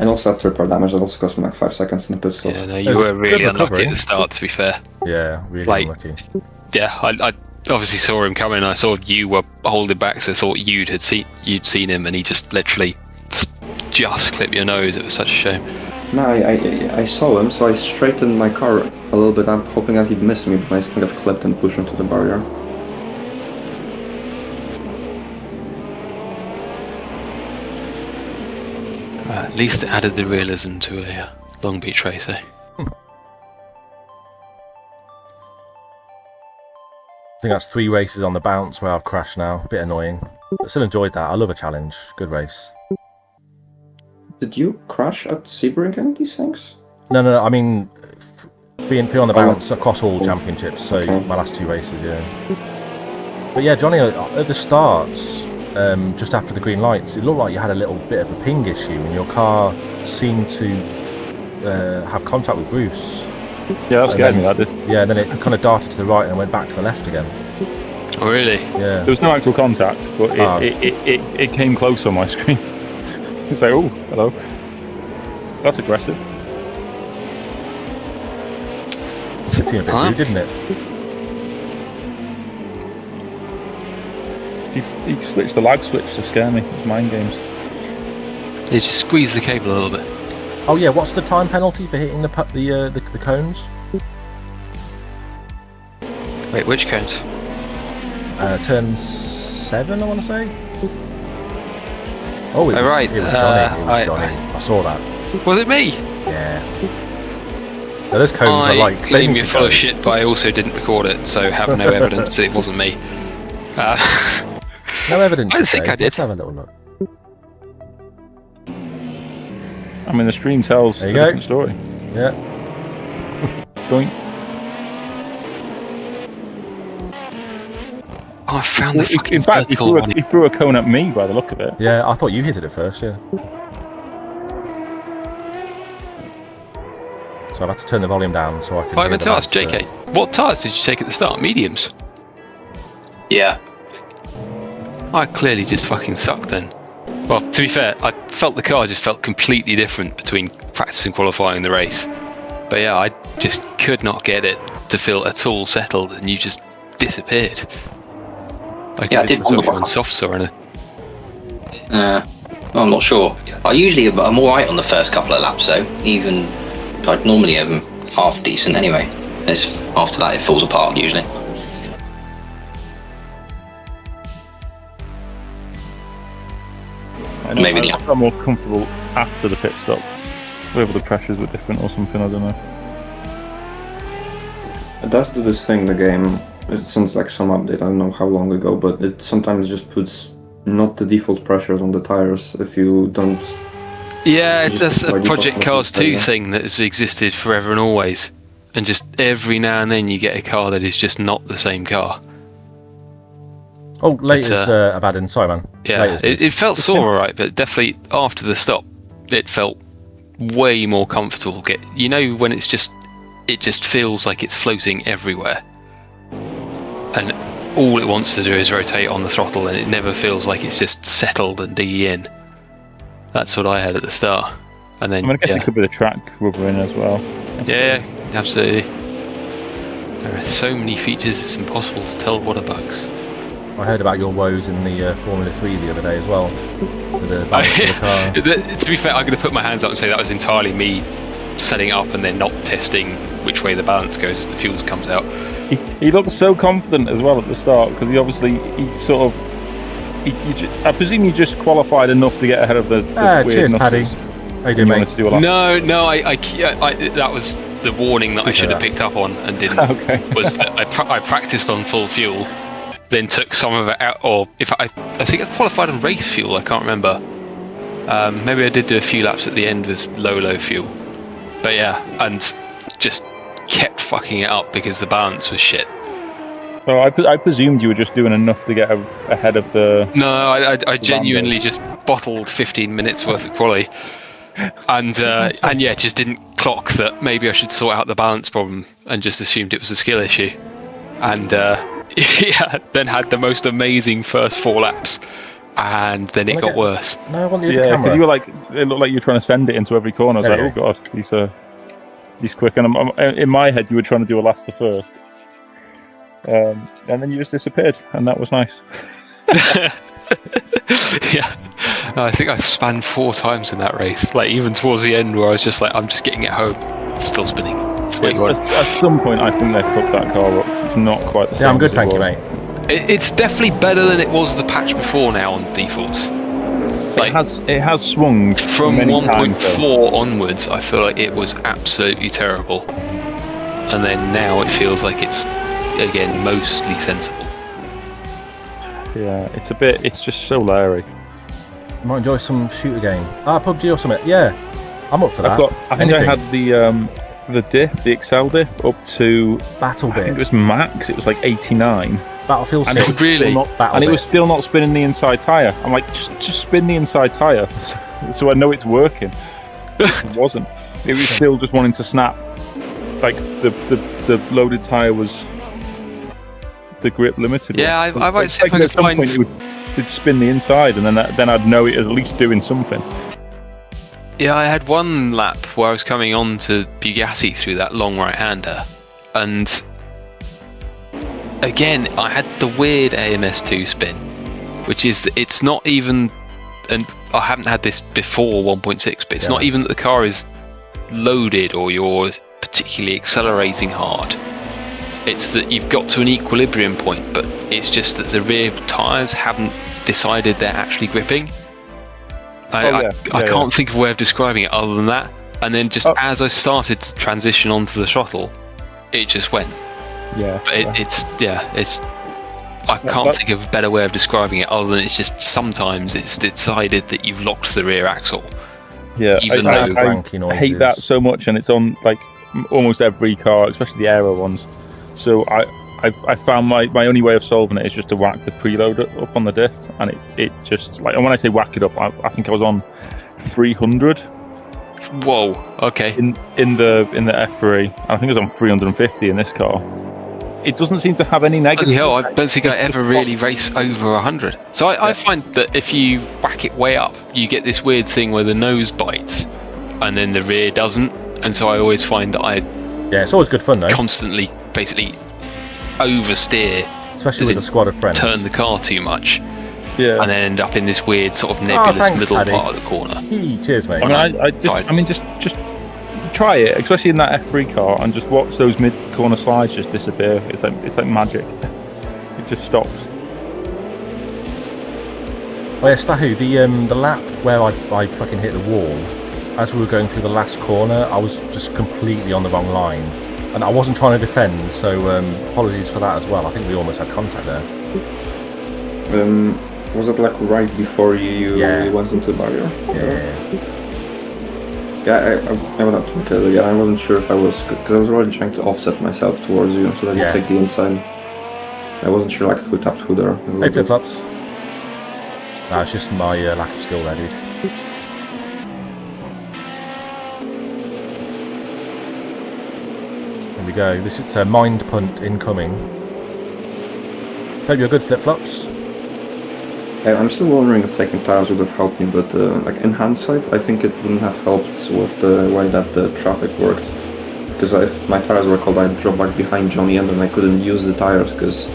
And also had third-part damage, that also cost me like 5 seconds in the pit stop. yeah, no, you were really unlucky at the start, to be fair. Yeah, really Like, unlucky. Yeah, I obviously saw him coming. I saw you were holding back, so I thought you'd seen him, and he just literally just clipped your nose. It was such a shame. No, I saw him, so I straightened my car a little bit up, hoping that he'd miss me, but I still got clipped and pushed into the barrier. At least it added the realism to a Long Beach race, eh? I think that's 3 races on the bounce where I've crashed now. A bit annoying. But still enjoyed that. I love a challenge. Good race. Did you crash at Sebring and these things? No, I mean, being 3 on the bounce across all championships, so my last 2 races, yeah. But yeah, Johnny, at the start, just after the green lights, it looked like you had a little bit of a ping issue, and your car seemed to have contact with Bruce. Yeah, that scared me, that did. Yeah, and then it kind of darted to the right and went back to the left again. Oh, really? Yeah. There was no actual contact, but it came close on my screen. It's like, oh, hello. That's aggressive. It seemed a bit rude, didn't it? He switched the lag switch to scare me. It's mind games. You just squeeze the cable a little bit. Oh yeah, what's the time penalty for hitting the cones? Wait, which cones? Turn 7, I want to say. Oh, it was, right. It was Johnny. It was Johnny. I saw that. Was it me? Yeah. Now, those cones are like claim you're full of shit, but I also didn't record it, so have no evidence that it wasn't me. No evidence. I think I did. Let's have a little look. I mean, the stream tells a different story. Yeah. Doink. Oh, I found the fucking In fact, he threw a cone at me by the look of it. Yeah, I thought you hit it at first, yeah. So I've had to turn the volume down so I can I meant to ask, JK, what tyres did you take at the start? Mediums? Yeah. I clearly just fucking sucked then. Well, to be fair, I felt the car just felt completely different between practice and qualifying the race. But yeah, I just could not get it to feel at all settled, and you just disappeared. I did myself on softs or anything. I'm not sure. I'm alright on the first couple of laps though. Even I'd normally am half decent anyway. After that it falls apart usually. I got more comfortable after the pit stop. Whether the pressures were different or something, I don't know. It does do this thing, the game. It sounds like some update, I don't know how long ago, but it sometimes just puts not the default pressures on the tires if you don't... Yeah, that's a Project Cars 2 thing that has existed forever and always. And just every now and then you get a car that is just not the same car. Oh, Lite's I've had in. Sorry, man. Yeah, it felt sore alright, but definitely after the stop, it felt way more comfortable. You know when it just feels like it's floating everywhere, and all it wants to do is rotate on the throttle, and it never feels like it's just settled and digging in. That's what I had at the start, and then I guess it could be the track rubbering as well. Yeah, absolutely. There are so many features, it's impossible to tell what are bugs. I heard about your woes in the Formula 3 the other day as well. With the balance of the car. To be fair, I'm going to put my hands up and say that was entirely me setting it up and then not testing which way the balance goes as the fuels comes out. He looked so confident as well at the start, because I presume you just qualified enough to get ahead of the weird cheers, nutters. Paddy. How you doing, mate? To do a lap. No, I that was the warning that I should have picked up on and didn't. Okay. Was that I practiced on full fuel, then took some of it out, or I think I qualified on race fuel. I can't remember. Maybe I did do a few laps at the end with low fuel, but yeah, and just kept fucking it up because the balance was shit. Well, I presumed you were just doing enough to get ahead of the... No, I genuinely just bottled 15 minutes worth of quali, and yeah, just didn't clock that maybe I should sort out the balance problem, and just assumed it was a skill issue, and yeah, then had the most amazing first 4 laps, and then it got worse. No, I want the camera. Because you were like, it looked like you were trying to send it into every corner. I was like, oh god, he's quick, and in my head you were trying to do a last to first. And then you just disappeared, and that was nice. Yeah, I think I spanned 4 times in that race. Like even towards the end, where I was just like, I'm just getting it home, still spinning. At some point, I think they fucked that car up. 'Cause it's not quite the same. Yeah, I'm good, thank you, mate. It's definitely better than it was the patch before now on defaults. Like it has swung from many 1.4 onwards. I feel like it was absolutely terrible, and then now it feels like it's again mostly sensible. Yeah, it's just so leery. You might enjoy some shooter game. PUBG or something. Yeah, I'm up for that. I think I had the diff, the Excel diff, up to Battle Bit. I think it was max. It was like 89. Battlefield 6. And really? And it was still not spinning the inside tyre. I'm like, just spin the inside tyre, so I know it's working. It wasn't. It was still just wanting to snap. Like the loaded tyre was the grip limited. Yeah, I might see if I could find. It'd spin the inside, and then I'd know it at least doing something. Yeah, I had one lap where I was coming on to Bugatti through that long right-hander, and again I had the weird AMS2 spin, which is that it's not even, and I haven't had this before 1.6, but it's not even that the car is loaded or you're particularly accelerating hard. It's that you've got to an equilibrium point, but it's just that the rear tyres haven't decided they're actually gripping. I can't think of a way of describing it other than that. And then just as I started to transition onto the throttle, it just went. Yeah. But I can't think of a better way of describing it other than it's just sometimes it's decided that you've locked the rear axle. Yeah, I hate that so much, and it's on like almost every car, especially the aero ones. So I found my only way of solving it is just to whack the preload up on the diff, and it just like, and when I say whack it up, I think I was on 300. Whoa. Okay. In the F3, I think I was on 350 in this car. It doesn't seem to have any negative. Hell, I don't think I ever really race over 100. So I find that if you whack it way up, you get this weird thing where the nose bites, and then the rear doesn't. And so I always find that it's always good fun though. Constantly, basically, oversteer, especially with a squad of friends. Turn the car too much, and then end up in this weird sort of nebulous middle part of the corner. Cheers, mate. I mean, just try it, especially in that F3 car, and just watch those mid-corner slides just disappear. It's like magic. It just stops. Oh yeah, Stahu, the lap where I fucking hit the wall, as we were going through the last corner, I was just completely on the wrong line. And I wasn't trying to defend, so apologies for that as well. I think we almost had contact there. Was it like right before you went into the barrier? Yeah, I went up to Michaela again. I wasn't sure if I was, because I was already trying to offset myself towards you so that you take the inside. I wasn't sure like who tapped who there. Hey, flip-flops. It's just my lack of skill there, dude. Here we go. This is a mind punt incoming. Hope you're good, flip-flops. I'm still wondering if taking tires would have helped me, but like in hindsight, I think it wouldn't have helped with the way that the traffic worked. Because if my tires were cold, I'd drop back behind Johnny, and then I couldn't use the tires because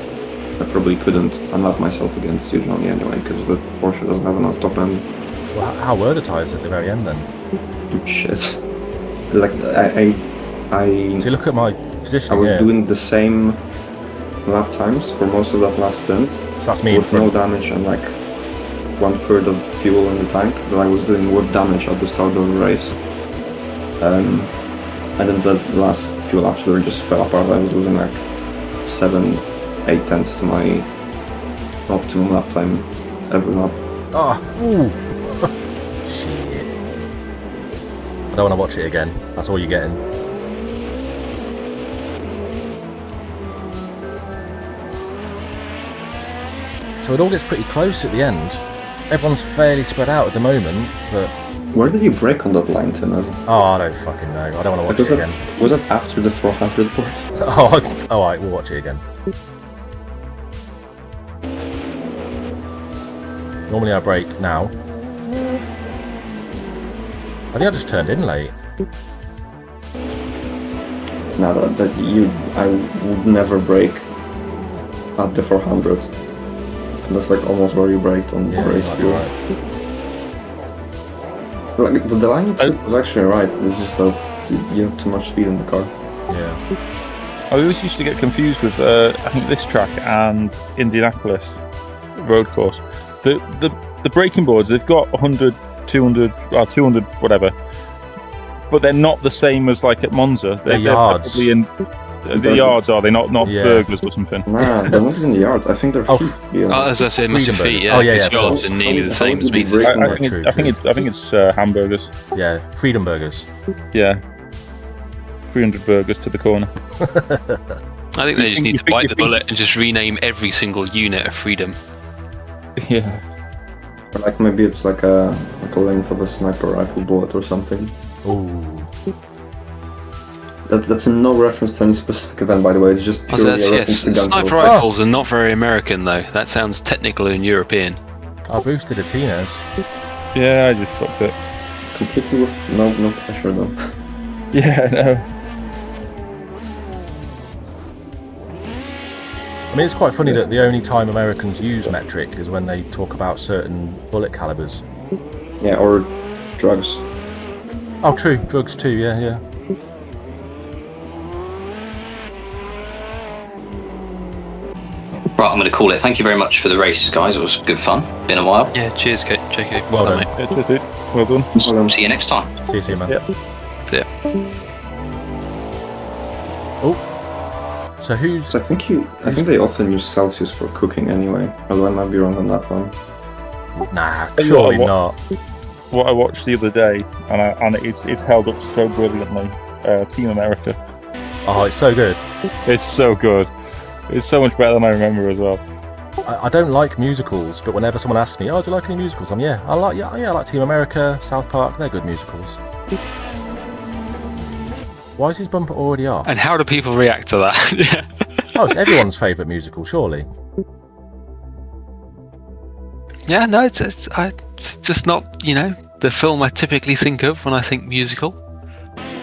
I probably couldn't unlock myself against you, Johnny, anyway, because the Porsche doesn't have enough top end. Well, how were the tires at the very end then? Shit. Like So look at my position. I was doing the same lap times for most of that last stint. So that's me with no damage and like 1/3 of fuel in the tank that I was doing with damage at the start of the race. And then the last few laps were just fell apart. I was losing like 7-8 tenths to my optimum lap time every lap. Oh, ooh. Shit. I don't want to watch it again. That's all you're getting. So it all gets pretty close at the end. Everyone's fairly spread out at the moment, but... Where did you brake on that line, Tim? Oh, I don't fucking know. I don't want to watch it again. Was that after the 400 port? Oh, alright, we'll watch it again. Normally I brake now. I think I just turned in late. No, I would never brake at the 400. That's like almost where you braked on the race fuel. Right. Like, the line you took was actually right. It's just that you had too much speed in the car. Yeah. I always used to get confused with I think this track and Indianapolis road course. The braking boards, they've got 100, 200, 200, whatever, but they're not the same as like at Monza. They're yards. Probably in the yards, are they? Not burglars or something? Nah, they're not in the yards. I think they're feet. As I said, massive feet. Yeah, yards are nearly the same as meters. I think it's hamburgers. Yeah, freedom burgers. Yeah, 300 burgers to the corner. I think they just need to bite the bullet and just rename every single unit of freedom. Yeah. Or like maybe it's like a length of a sniper rifle bullet or something. Ooh. That's no reference to any specific event, by the way. It's just purely a reference to gun sniper rifles are not very American, though. That sounds technical and European. I boosted a Tina's. Yeah, I just fucked it. Completely with no pressure, though. Yeah, no. I mean, it's quite funny that the only time Americans use metric is when they talk about certain bullet calibers. Yeah, or drugs. Oh, true. Drugs too, yeah. Right, I'm going to call it. Thank you very much for the race, guys. It was good fun. Been a while. Yeah, cheers, JK. Well done, mate. Yeah, cheers, dude. Well done. See you next time. See you soon, man. Yeah. See ya. Oh. So who's... So I think they often use Celsius for cooking anyway. Although I might be wrong on that one. Nah, surely not. What I watched the other day, and it's held up so brilliantly. Team America. Oh, it's so good. It's so good. It's so much better than I remember as well. I don't like musicals, but whenever someone asks me, "Oh, do you like any musicals?" I like Team America, South Park. They're good musicals. Why is his bumper already off? And how do people react to that? Oh, it's everyone's favourite musical, surely. Yeah, no, it's just not, the film I typically think of when I think musical.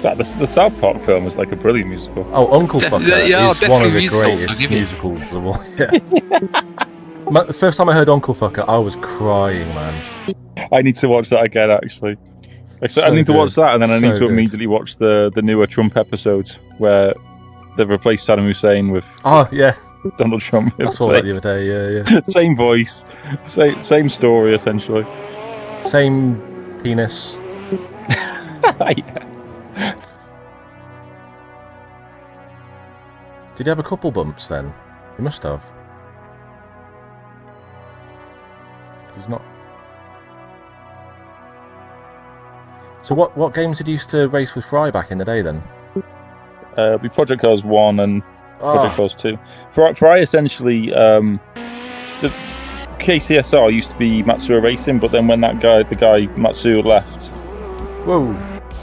The South Park film is like a brilliant musical. Oh, Uncle Fucker is one of the greatest musicals of all. Yeah. The first time I heard Uncle Fucker, I was crying, man. I need to watch that again, actually. I need to watch that, and then I need to immediately watch the newer Trump episodes where they've replaced Saddam Hussein with Donald Trump. That's all the other day, yeah. Same voice, same story, essentially. Same penis. Yeah. Did he have a couple bumps then? He must have. He's not. So what games did you used to race with Fry back in the day then? Be Project Cars 1 and Project Cars 2. Fry essentially, the KCSR used to be Matsuo Racing, but then when the guy Matsuo left, whoa,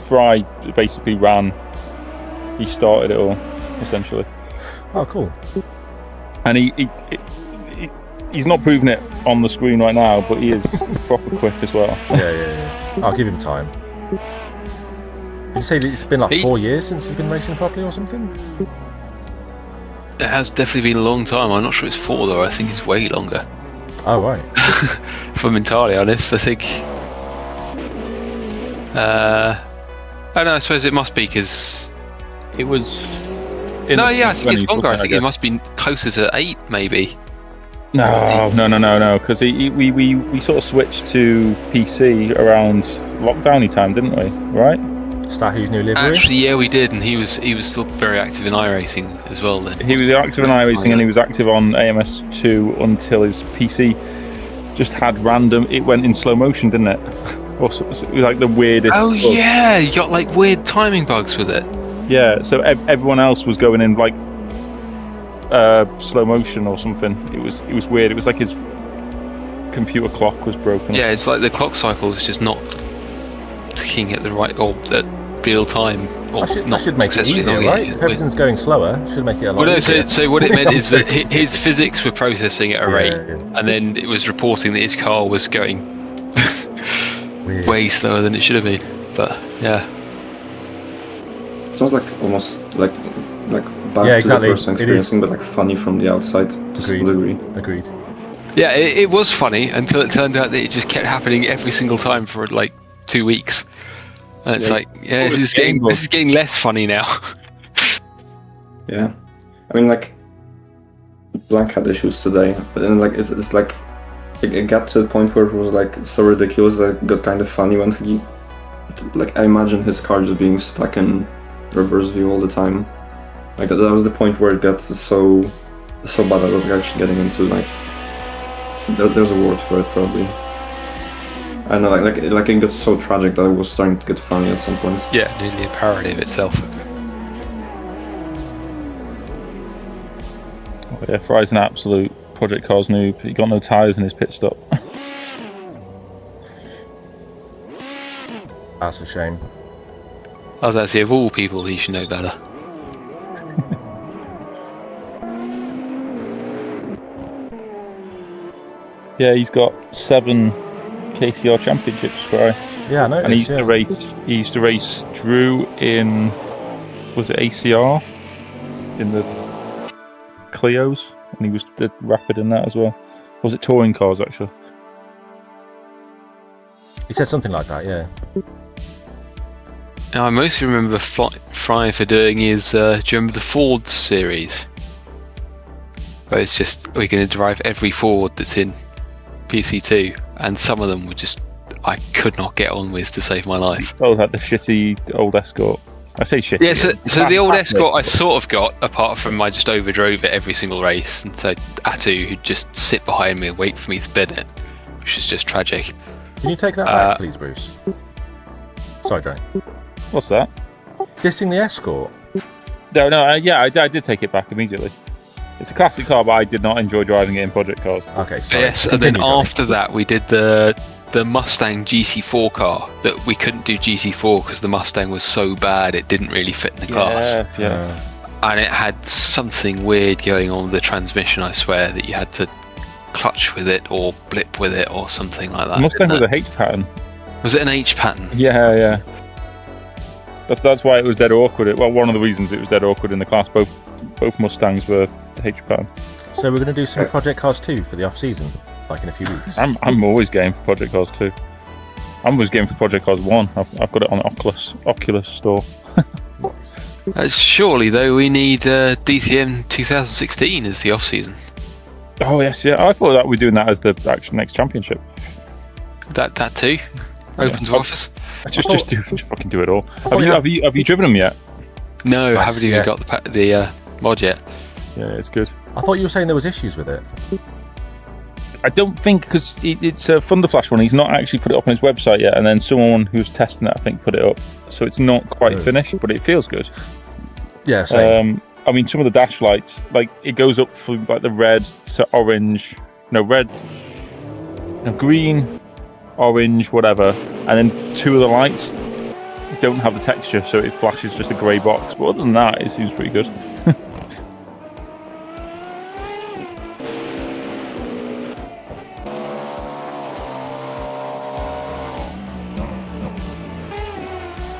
Fry basically ran. He started it all. essentially. Oh, cool. And he's not proving it on the screen right now, but he is proper quick as well. Yeah. I'll give him time. Did you say that it's been like 4 years since he's been racing properly or something? It has definitely been a long time. I'm not sure it's 4 though. I think it's way longer. Oh, right. If I'm entirely honest, I think. I don't know. I suppose it must be because it was. I think it's longer. I think it must be closer to 8, maybe. No. Because we sort of switched to PC around lockdowny time, didn't we? Right? Stahu's new livery. Actually, yeah, we did, and he was still very active in iRacing as well. Then he was active in iRacing, and he was active on AMS2 until his PC just had random. It went in slow motion, didn't it? It was like the weirdest. Oh yeah, you got like weird timing bugs with it. Yeah, so everyone else was going in like slow motion or something. It was weird. It was like his computer clock was broken. Yeah, it's like the clock cycle was just not ticking at the right or at real time. Or that should make it easier, right? If everything's going slower, it should make it a lot easier. So what it meant is that his physics were processing at a rate, and then it was reporting that his car was going way slower than it should have been. But yeah. It sounds like almost like bad to the person experiencing, but like funny from the outside. Agreed. Yeah, it was funny until it turned out that it just kept happening every single time for like 2 weeks. And it's this is getting less funny now. Yeah, I mean like Black had issues today, but then like it's like it got to the point where it was like so ridiculous that it got kind of funny when he like I imagine his car just being stuck in reverse view all the time. Like that was the point where it got so bad that I was actually getting into like there's a word for it probably. I know like it got so tragic that it was starting to get funny at some point. Yeah, nearly a parody of itself. Oh, yeah, Fry's an absolute Project Cars noob. He got no tyres in his pit stop. That's a shame. I was actually, of all people, he should know better. Yeah, he's got 7 KCR championships, Fry. Yeah, I know. And he used to race Drew in, was it ACR? In the Clios, and he was the rapid in that as well. Was it touring cars actually? He said something like that, yeah. I mostly remember Fry for doing his, do you remember the Ford series? But it's just, we're going to drive every Ford that's in PC2, and some of them were just, I could not get on with to save my life. Oh, like the shitty old Escort. I say shitty. Yeah, so the old Escort I sort of got, apart from I just overdrove it every single race, and so Atu would just sit behind me and wait for me to bin it, which is just tragic. Can you take that back, please, Bruce? Sorry, Drake. What's that? Dissing the Escort? No, I did take it back immediately. It's a classic car, but I did not enjoy driving it in Project Cars. Okay, sorry. Yes, and then after that we did the Mustang GC4 car that we couldn't do GC4 because the Mustang was so bad it didn't really fit in the class. Yes. And it had something weird going on with the transmission, I swear, that you had to clutch with it or blip with it or something like that. The Mustang was a H pattern. Was it an H pattern? Yeah. That's why it was dead awkward. Well, one of the reasons it was dead awkward in the class, both Mustangs were H pattern. So we're going to do some Project Cars 2 for the off season, like in a few weeks. I'm always game for Project Cars 2. I'm always game for Project Cars 1. I've got it on Oculus store. Nice. Surely though we need DTM 2016 as the off season. Oh yes, yeah. I thought that we're doing that as the next championship. That too. Open to offers. Just fucking do it all. Have you driven them yet? No, I haven't even got the mod yet. Yeah, it's good. I thought you were saying there was issues with it. I don't think, because it's a Thunderflash one. He's not actually put it up on his website yet, and then someone who's testing it, I think, put it up. So it's not quite finished, but it feels good. Yeah, same. I mean, some of the dash lights, like it goes up from like the red to orange, green, orange, whatever, and then 2 of the lights don't have the texture, so it flashes just a grey box. But other than that, it seems pretty good.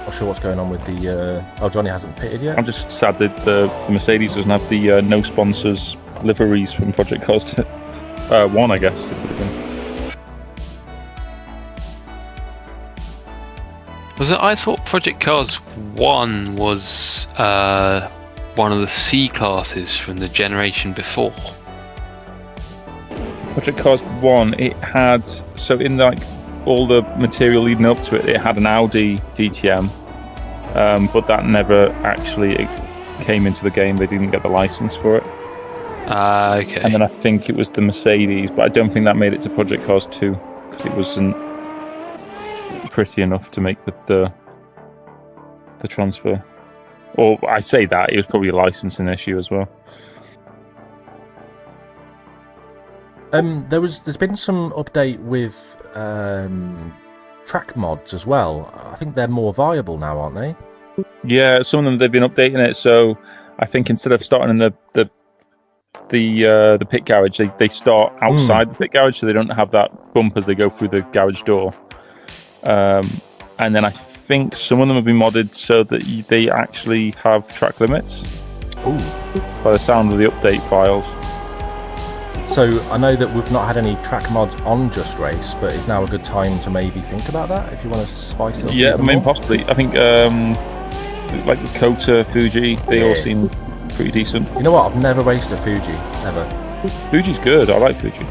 Not sure what's going on with the. Oh, Johnny hasn't pitted yet. I'm just sad that the Mercedes doesn't have the no sponsors liveries from Project Cars 1, I guess. It would have been. Was it? I thought Project Cars 1 was one of the C classes from the generation before. Project Cars 1, it had, so in like all the material leading up to it, it had an Audi DTM, but that never actually came into the game. They didn't get the license for it. Okay. And then I think it was the Mercedes, but I don't think that made it to Project Cars 2 because it wasn't pretty enough to make the transfer. Or I say that, it was probably a licensing issue as well. There's been some update with track mods as well. I think they're more viable now, aren't they? Yeah, some of them they've been updating it. So I think instead of starting in the pit garage, they start outside the pit garage, so they don't have that bump as they go through the garage door. And then I think some of them have been modded so that they actually have track limits. Ooh. By the sound of the update files. So I know that we've not had any track mods on JustRace, but is now a good time to maybe think about that if you want to spice it up? Yeah, I mean, possibly. I think like the Kota, Fuji, they all seem pretty decent. You know what? I've never raced a Fuji ever. Fuji's good. I like Fuji.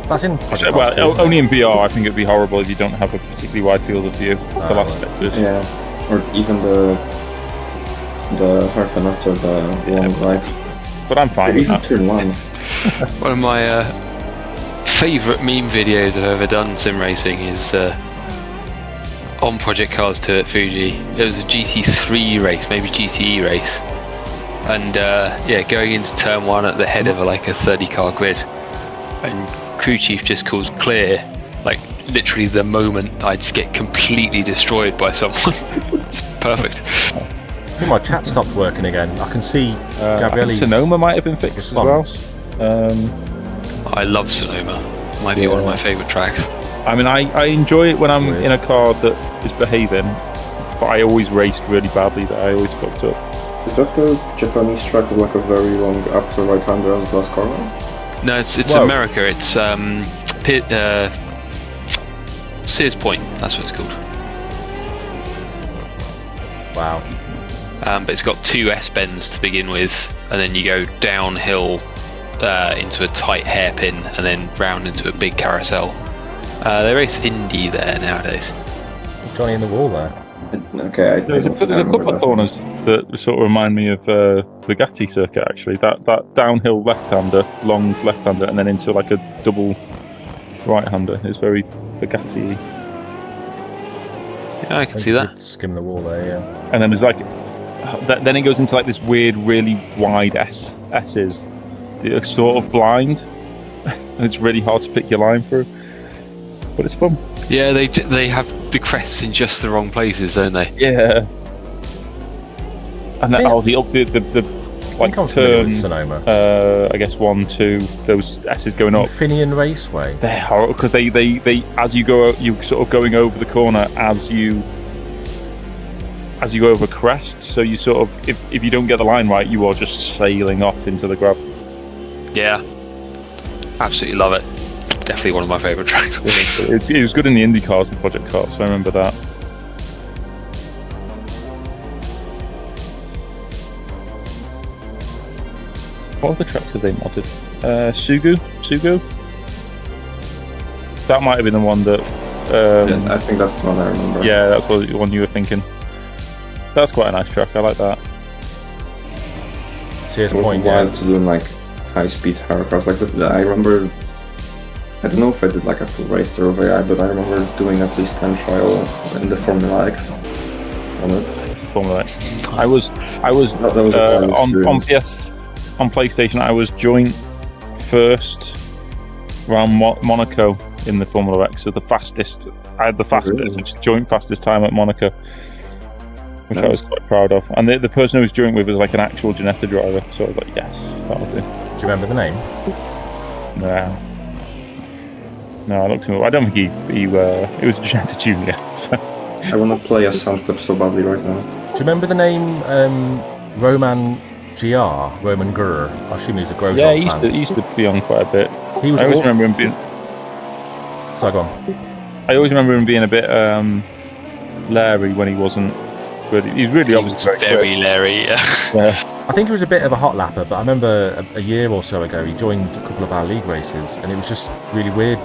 That's in Project well, too, only in VR. I think it'd be horrible if you don't have a particularly wide field of view. The last sectors. Yeah, or even the hairpin after the long ride. But I'm fine with that. Turn one. One of my favourite meme videos I've ever done sim racing is on Project Cars 2 at Fuji. It was a GT3 race, maybe GTE race, and yeah, going into turn 1 at the head of like a 30-car grid, and crew chief just calls clear, like literally the moment I just get completely destroyed by someone. It's perfect. I think my chat stopped working again. I can see Gabrielle's Sonoma might have been fixed response. as well. I love Sonoma. Might be one of my favourite tracks. I mean, I enjoy it when I'm in a car that is behaving, but I always raced really badly that I always fucked up. Is that the Japanese track with like a very long up to right-hander as the last car? No, it's America. It's Sears Point. That's what it's called. Wow. But it's got 2 S-bends to begin with, and then you go downhill into a tight hairpin, and then round into a big carousel. They race Indy there nowadays. Johnny in the wall there. Okay, There's a couple of corners that sort of remind me of Bugatti circuit actually. That downhill left-hander, long left-hander, and then into like a double right-hander is very Bugatti. Yeah, I can see that. Skim the wall there, yeah. And then there's like, then it goes into like this weird, really wide S's. They're sort of blind, and it's really hard to pick your line through. But it's fun. Yeah, they have the crests in just the wrong places, don't they? Yeah. And then the like turn. Sonoma. I guess 1, 2. Those S's going up. Finian Raceway. They're horrible because they as you go, you sort of going over the corner as you go over crests. So you sort of if you don't get the line right, you are just sailing off into the gravel. Yeah, absolutely love it. Definitely one of my favourite tracks. It was good in the Indy cars and Project Cars, so I remember that. What other tracks have they modded? Sugu? That might have been the one that... yeah, I think that's the one I remember. Yeah, that's the one you were thinking. That's quite a nice track, I like that. Sears Point, wild to do like high-speed cars like that. I remember... I don't know if I did like a full race through of AI, but I remember doing at least 10 trial in the Formula X on it. Formula X. I was on PlayStation. I was joint first around Monaco in the Formula X, so the fastest. I had the fastest, joint fastest time at Monaco, which I was quite proud of. And the person I was joint with was like an actual Ginetta driver, so I was like, yes, that'll do. Do you remember the name? No, I looked him up. I don't think he was Ginetta Junior. So. I want to play a sound clip so badly right now. Do you remember the name Roman Gurr? I assume he's a Grosjean fan. Yeah, he used to be on quite a bit. He was. I always remember him being. Sorry, go on. I always remember him being a bit Larry when he wasn't. But he's really obviously very Larry. Yeah. I think he was a bit of a hot lapper, but I remember a year or so ago he joined a couple of our league races, and it was just really weird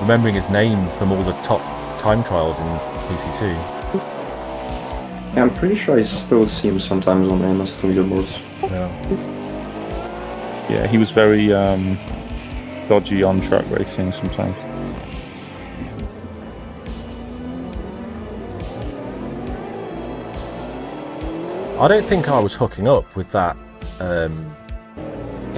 remembering his name from all the top time trials in PC2. Yeah, I'm pretty sure I still see him sometimes on AMS2 leaderboards. Yeah, he was very dodgy on track racing sometimes. I don't think I was hooking up with that. And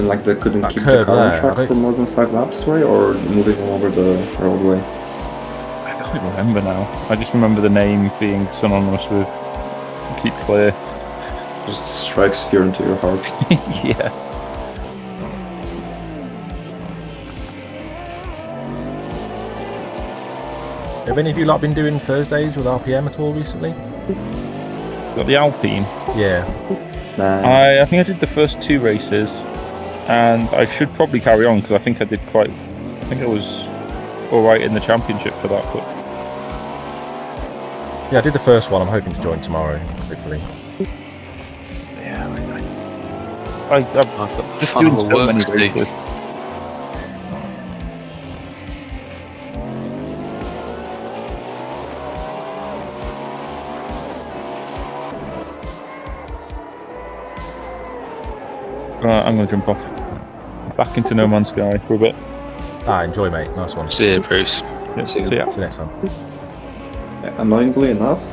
like they couldn't keep the curb car on there, track for more than 5 laps, right? Or moving them over the roadway? I don't remember now. I just remember the name being synonymous with keep clear. Just strikes fear into your heart. Yeah. Have any of you lot been doing Thursdays with RPM at all recently? Got the Alpine. Yeah. Nah. I think I did the first 2 races, and I should probably carry on because I think I did quite. I think I was all right in the championship for that. But yeah, I did the first one. I'm hoping to join tomorrow, hopefully. Yeah, I'm just doing so many races. I'm going to jump off. Back into No Man's Sky for a bit. Enjoy, mate. Nice one. See you, Bruce. Yeah, see ya. See you next time. Annoyingly enough,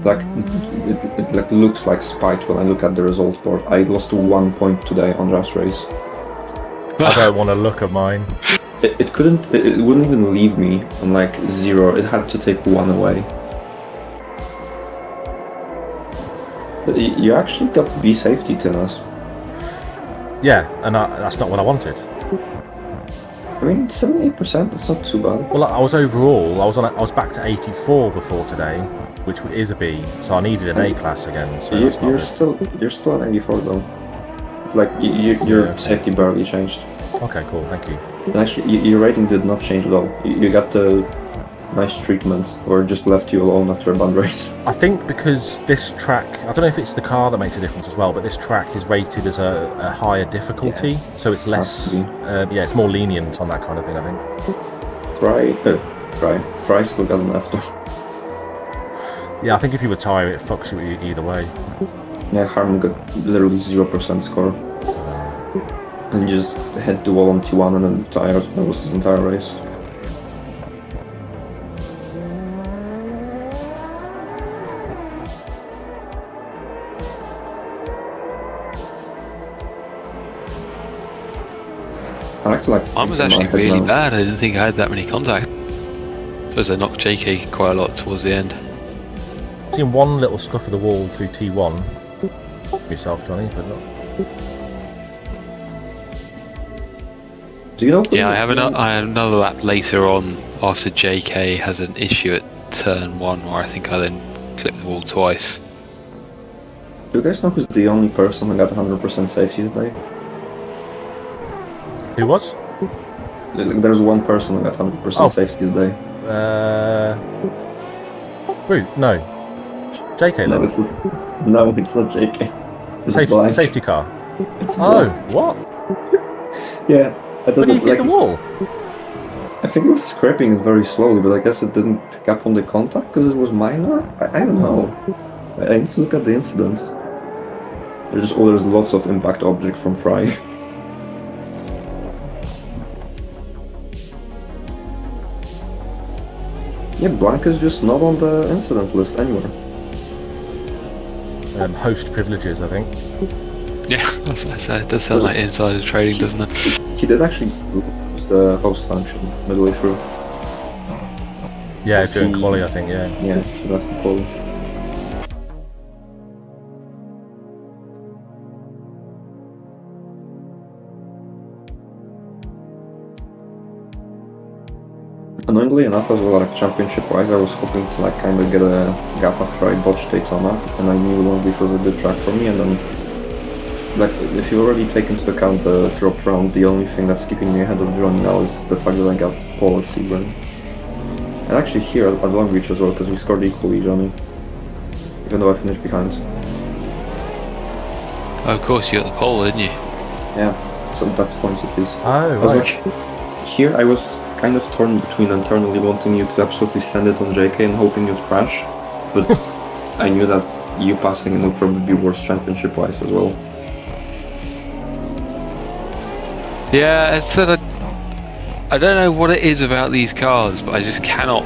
like it like looks like spite when I look at the result board. I lost 1 point today on JustRace. I don't want to look at mine. It couldn't. It wouldn't even leave me on like 0. It had to take 1 away. But you actually got B safety, Tinas. Yeah, and that's not what I wanted. I mean, 78%. That's not too bad. Well, I was overall. I was back to 84 before today, which is a B. So I needed an A class again. So you're still at 84 though. Like your safety barely changed. Okay, cool. Thank you. And actually, your rating did not change at all. You got the nice treatment, or just left you alone after a bad race. I think because this track, I don't know if it's the car that makes a difference as well, but this track is rated as a higher difficulty, so it's less. It's more lenient on that kind of thing. I think. Fry still got an F though. Yeah, I think if you retire, it fucks you either way. Yeah, Harman got literally 0% score. And just hit the wall on T1 and then retired. That was his entire race. Mine was actually really bad. I didn't think I had that many contacts. I suppose I knocked JK quite a lot towards the end. Seen one little scuff of the wall through T1. Yourself, Johnny, but not. Do you know? Yeah, I have another lap later on after JK has an issue at turn 1 where I think I then clipped the wall twice. Do you guys know who's the only person who got 100% safety today? Who was? There's one person who got 100% safety today. Brute? No. JK then? No, it's not JK. It's safety car? It's black. What? Yeah. But he hit the wall? I think it was scraping it very slowly, but I guess it didn't pick up on the contact because it was minor? I don't know. I need to look at the incidents. There's lots of impact object from Fry. Yeah, Blanca's just not on the incident list anywhere. Host privileges, I think. Yeah, it does sound like insider trading, doesn't it? He did actually use the host function midway through. Yeah, doing quali, I think, yeah. Yeah, so that's the quali. Annoyingly enough, as well, like championship-wise, I was hoping to like kind of get a gap after I botched Daytona, and I knew Long Beach was a good track for me. And then, like, if you already take into account the dropped round, the only thing that's keeping me ahead of Johnny now is the fact that I got pole at Sebring. And actually here at Long Beach as well, because we scored equally, Johnny, even though I finished behind. Oh, of course, you got the pole, didn't you? Yeah, so that's points at least. Oh, right. right. Here I was kind of torn between internally wanting you to absolutely send it on JK and hoping you'd crash, but I knew that you passing it would probably be worse championship-wise as well. Yeah, it's that I don't know what it is about these cars, but I just cannot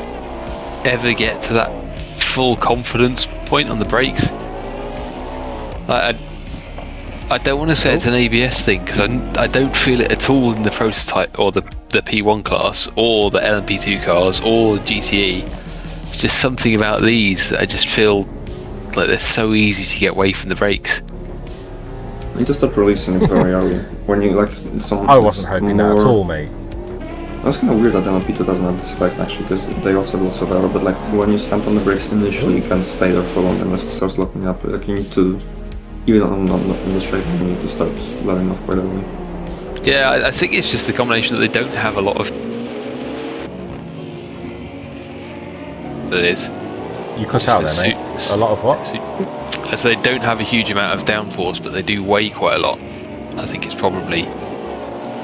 ever get to that full confidence point on the brakes. Like, I don't want to say it's an ABS thing, because I don't feel it at all in the prototype or the P1 class or the LMP2 cars or the GTE. It's just something about these that I just feel like they're so easy to get away from the brakes. You just stop releasing it very early. When you like some. I wasn't hoping that at all, mate. That's kind of weird that LMP2 doesn't have this effect actually, because they also do lots of error. But like when you stamp on the brakes initially, you can't stay there for long unless it starts locking up. Like you need to, even on the straight line, you need to start letting off quite early. Yeah, I think it's just the combination that they don't have a lot of. It is. You cut out there, mate. A lot of what? As they don't have a huge amount of downforce, but they do weigh quite a lot. I think it's probably,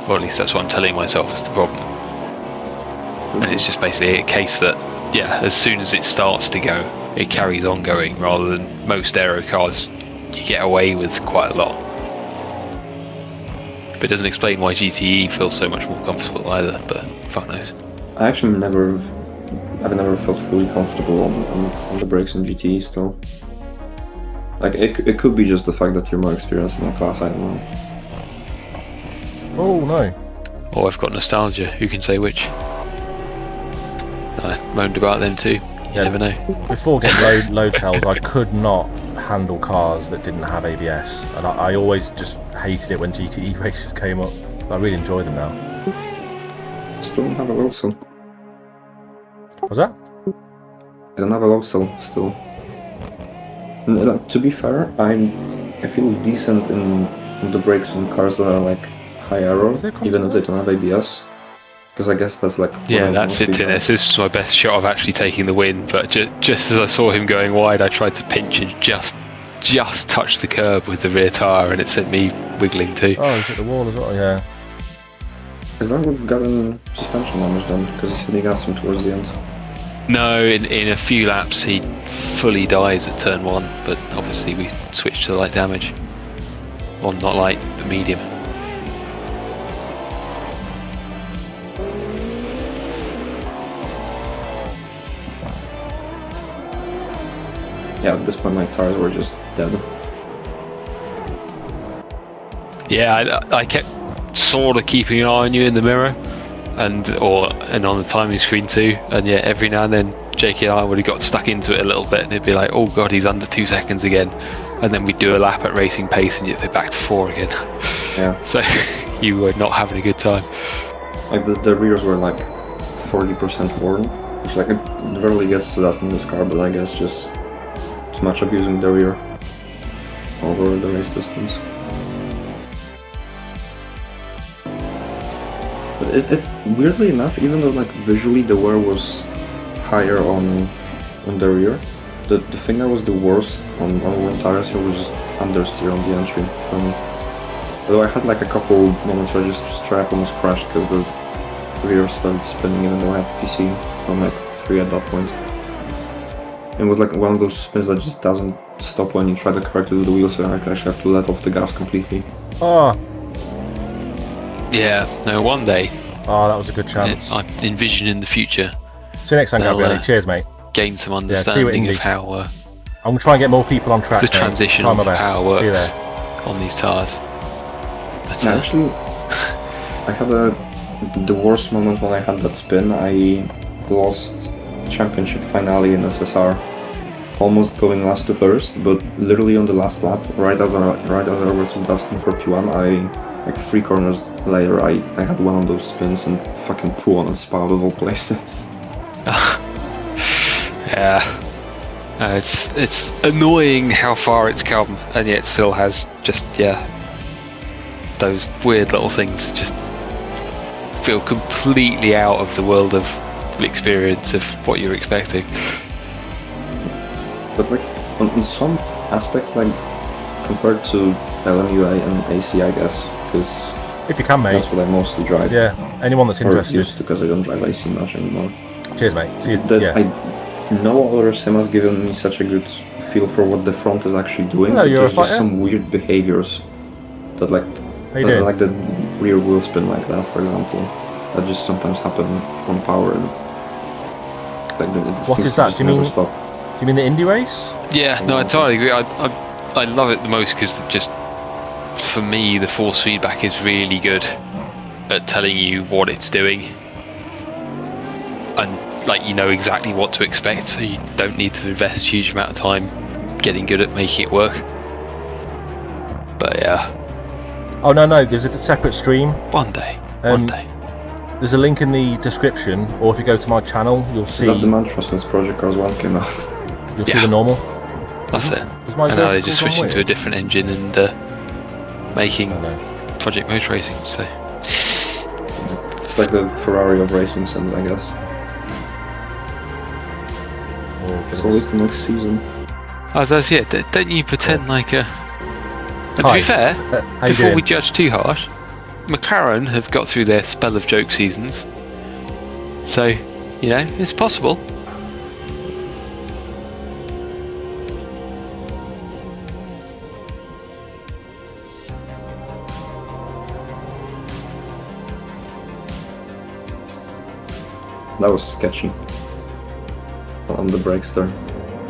or at least that's what I'm telling myself is the problem. And it's just basically a case that, yeah, as soon as it starts to go, it carries on going, rather than most aero cars, you get away with quite a lot. But it doesn't explain why GTE feels so much more comfortable either, but fuck knows. I've never felt fully comfortable on the brakes in GTE still. Like, it could be just the fact that you're more experienced in the class, I don't know. Oh, no. Oh, I've got nostalgia, who can say which? I moaned about them too, you never know. Before getting load cells, I could not handle cars that didn't have ABS. And I always just hated it when GTE races came up. I really enjoy them now. Still don't have a low cell. What's that? I don't have a low cell still. To be fair, I feel decent in the brakes in cars that are like high error, even if they don't have ABS. Because I guess that's like... Yeah, that's it, Tinnis. This was my best shot of actually taking the win, but just as I saw him going wide, I tried to pinch and just touch the curb with the rear tyre, and it sent me wiggling too. Oh, he's hit the wall as well, yeah. Is that what got in suspension damage then? Because he's hitting us towards the end. No, in a few laps he fully dies at turn 1, but obviously we switched to light damage. Well, not light, but medium. Yeah, at this point my tires were just dead. Yeah, I kept sort of keeping an eye on you in the mirror, and on the timing screen too, and yeah, every now and then JK and I would have got stuck into it a little bit, and it'd be like, oh god, he's under 2 seconds again, and then we'd do a lap at racing pace and you'd be back to 4 again. Yeah. So you were not having a good time. Like the rears were like 40% worn, which like it rarely gets to that in this car, but I guess just too much abusing the rear over the race distance. But it weirdly enough, even though like visually the wear was higher on the rear, the thing that was the worst on worn tires here was just understeer on the entry for me. Although I had like a couple moments where I just tried almost crashed because the rear started spinning, even though I had TC on like 3 at that point. It was like one of those spins that just doesn't stop when you try the car to do the wheel, so I actually have to let off the gas completely. Oh. Yeah, no, one day. Oh, that was a good chance. I envision in the future. See you next time, Gabriele. Cheers, mate. Gain some understanding of how... I'm going to try and get more people on track, the transition of how it works on these tyres. Yeah, actually, I had the worst moment when I had that spin. I lost championship finale in SSR, almost going last to first, but literally on the last lap, right as I overtook Dustin for P1, I like 3 corners later, I had one of those spins and fucking pull on a spout of all places. Yeah. It's annoying how far it's come, and yet still has just, those weird little things that just feel completely out of the world of experience of what you're expecting. But like, on some aspects, like, compared to LMUA and AC, I guess, because if you can, mate. That's what I mostly drive. Yeah, anyone that's interested. Used to, because I don't drive AC much anymore. Cheers, mate. See you. No other sim has given me such a good feel for what the front is actually doing. Hello, There's just some weird behaviors that, like, like the rear wheel spin like that, for example, that just sometimes happen on power. And like, what is that? Do you mean? Stop. Do you mean the indie race? Yeah, no, I totally agree. I love it the most because just for me the force feedback is really good at telling you what it's doing, and like you know exactly what to expect, so you don't need to invest a huge amount of time getting good at making it work. But yeah. Oh no, there's a separate stream. One day. There's a link in the description, or if you go to my channel, you'll see. Is that the mantra since Project Cars 1 came out? You'll see the normal. That's it. And now they're just switching to a different engine and making Project Motor Racing. So it's like the Ferrari of racing sims, I guess. It's always the next season. Oh, that's it. Don't you pretend like a. And to be fair, before we judge too harsh, McLaren have got through their spell of joke seasons, so you know it's possible. That was sketchy on the brakes there.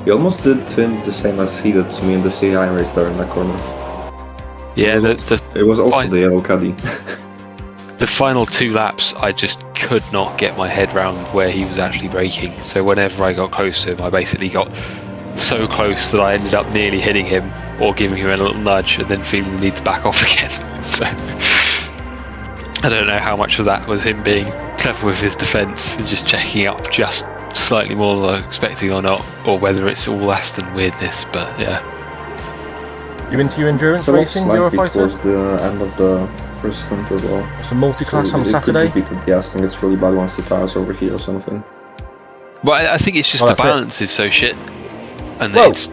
You almost did to him the same as he did to me in the CI race there in that corner. Yeah, it was also the yellow caddy. The final 2 laps, I just could not get my head round where he was actually braking. So whenever I got close to him, I basically got so close that I ended up nearly hitting him or giving him a little nudge and then feeling the need to back off again. So I don't know how much of that was him being clever with his defence and just checking up just slightly more than I was expecting or not, or whether it's all Aston weirdness, but yeah. You into your endurance racing, Eurofighter? Towards the end of the first stint as well. Some multi-class on Saturday? Yeah, I think it's really bad once the tires overheat or something. Well, I think it's just the balance is so shit. And it's...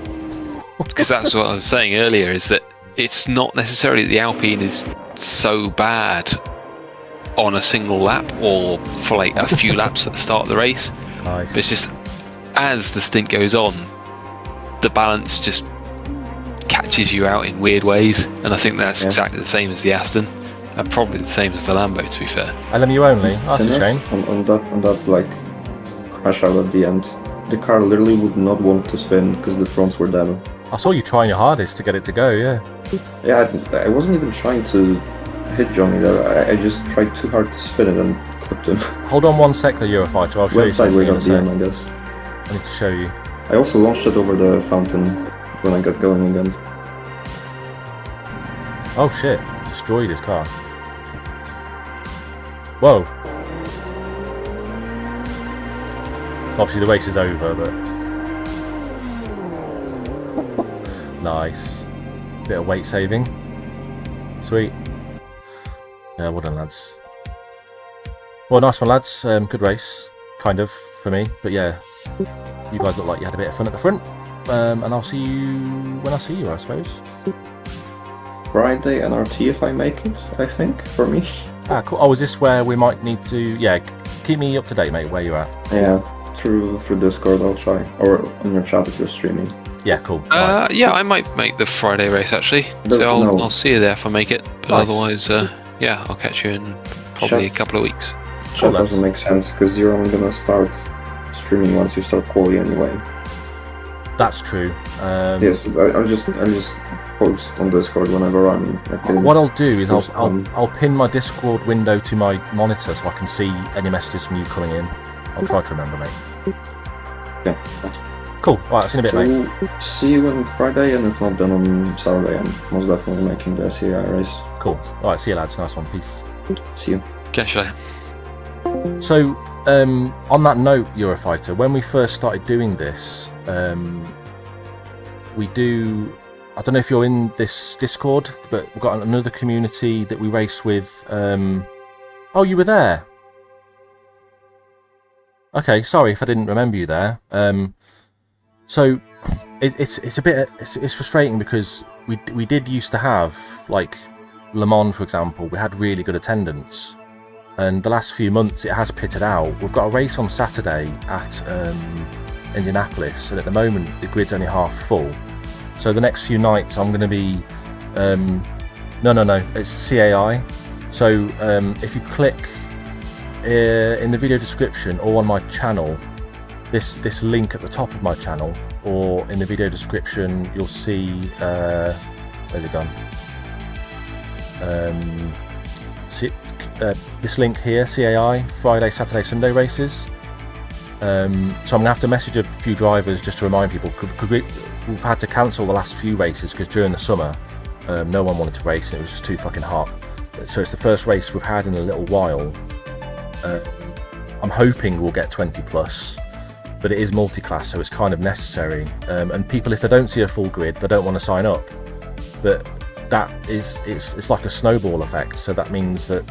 Because that's what I was saying earlier, is that it's not necessarily that the Alpine is so bad on a single lap or for like a few laps at the start of the race. Nice. But it's just as the stint goes on, the balance just catches you out in weird ways, and I think that's exactly the same as the Aston, and probably the same as the Lambo, to be fair. LMU only. That's a shame. On that like crash out at the end, the car literally would not want to spin because the fronts were dead. I saw you trying your hardest to get it to go. Yeah. Yeah, I wasn't even trying to hit Johnny there. I just tried too hard to spin it and clipped him. Hold on one sec, the Eurofighter. I'll show you something at the end, I guess. I need to show you. I also launched it over the fountain when I got going again. Oh shit! Destroyed his car. Whoa. So obviously the race is over, but nice. Bit of weight saving. Sweet. Yeah, well done, lads. Well, nice one, lads. Good race, kind of, for me. But yeah, you guys look like you had a bit of fun at the front. And I'll see you when I see you, I suppose. Friday NRT if I make it, I think, for me. Ah, cool. Oh, is this where we might need to... Yeah, keep me up to date, mate, where you're at. Yeah, through Discord I'll try. Or on your chat if you're streaming. Yeah, cool. Yeah, I might make the Friday race, actually. So I'll see you there if I make it. But otherwise, yeah, I'll catch you in probably a couple of weeks. Chat doesn't make sense, because you're only gonna start streaming once you start quali anyway. That's true. Yes, I'll just post on Discord whenever I'm. What I'll do is I'll pin my Discord window to my monitor so I can see any messages from you coming in. I'll try to remember, mate. Yeah. Cool. Alright, I'll see you in a bit, mate. See you on Friday, and if not, then on Saturday I'm most definitely making the CI race. cool. All right, see you lads. Nice one. Peace. See you. Catch you later. So, on that note, Eurofighter, when we first started doing this, we do. I don't know if you're in this Discord, but we've got another community that we race with. Oh, you were there. Okay, sorry if I didn't remember you there. So it's a bit it's frustrating because we did used to have, like, Le Mans, for example. We had really good attendance, and the last few months it has pitted out. We've got a race on Saturday at Indianapolis, and at the moment the grid's only half full. So the next few nights I'm going to be no, it's CAI. So if you click in the video description or on my channel, this link at the top of my channel, or in the video description you'll see where's it gone? This link here, CAI, Friday, Saturday, Sunday races. So I'm gonna have to message a few drivers just to remind people, because we've had to cancel the last few races because during the summer no one wanted to race and it was just too fucking hot. So it's the first race we've had in a little while. I'm hoping we'll get 20 plus, but it is multi-class, so it's kind of necessary. And people, if they don't see a full grid, they don't want to sign up. But that is, it's like a snowball effect. So that means that,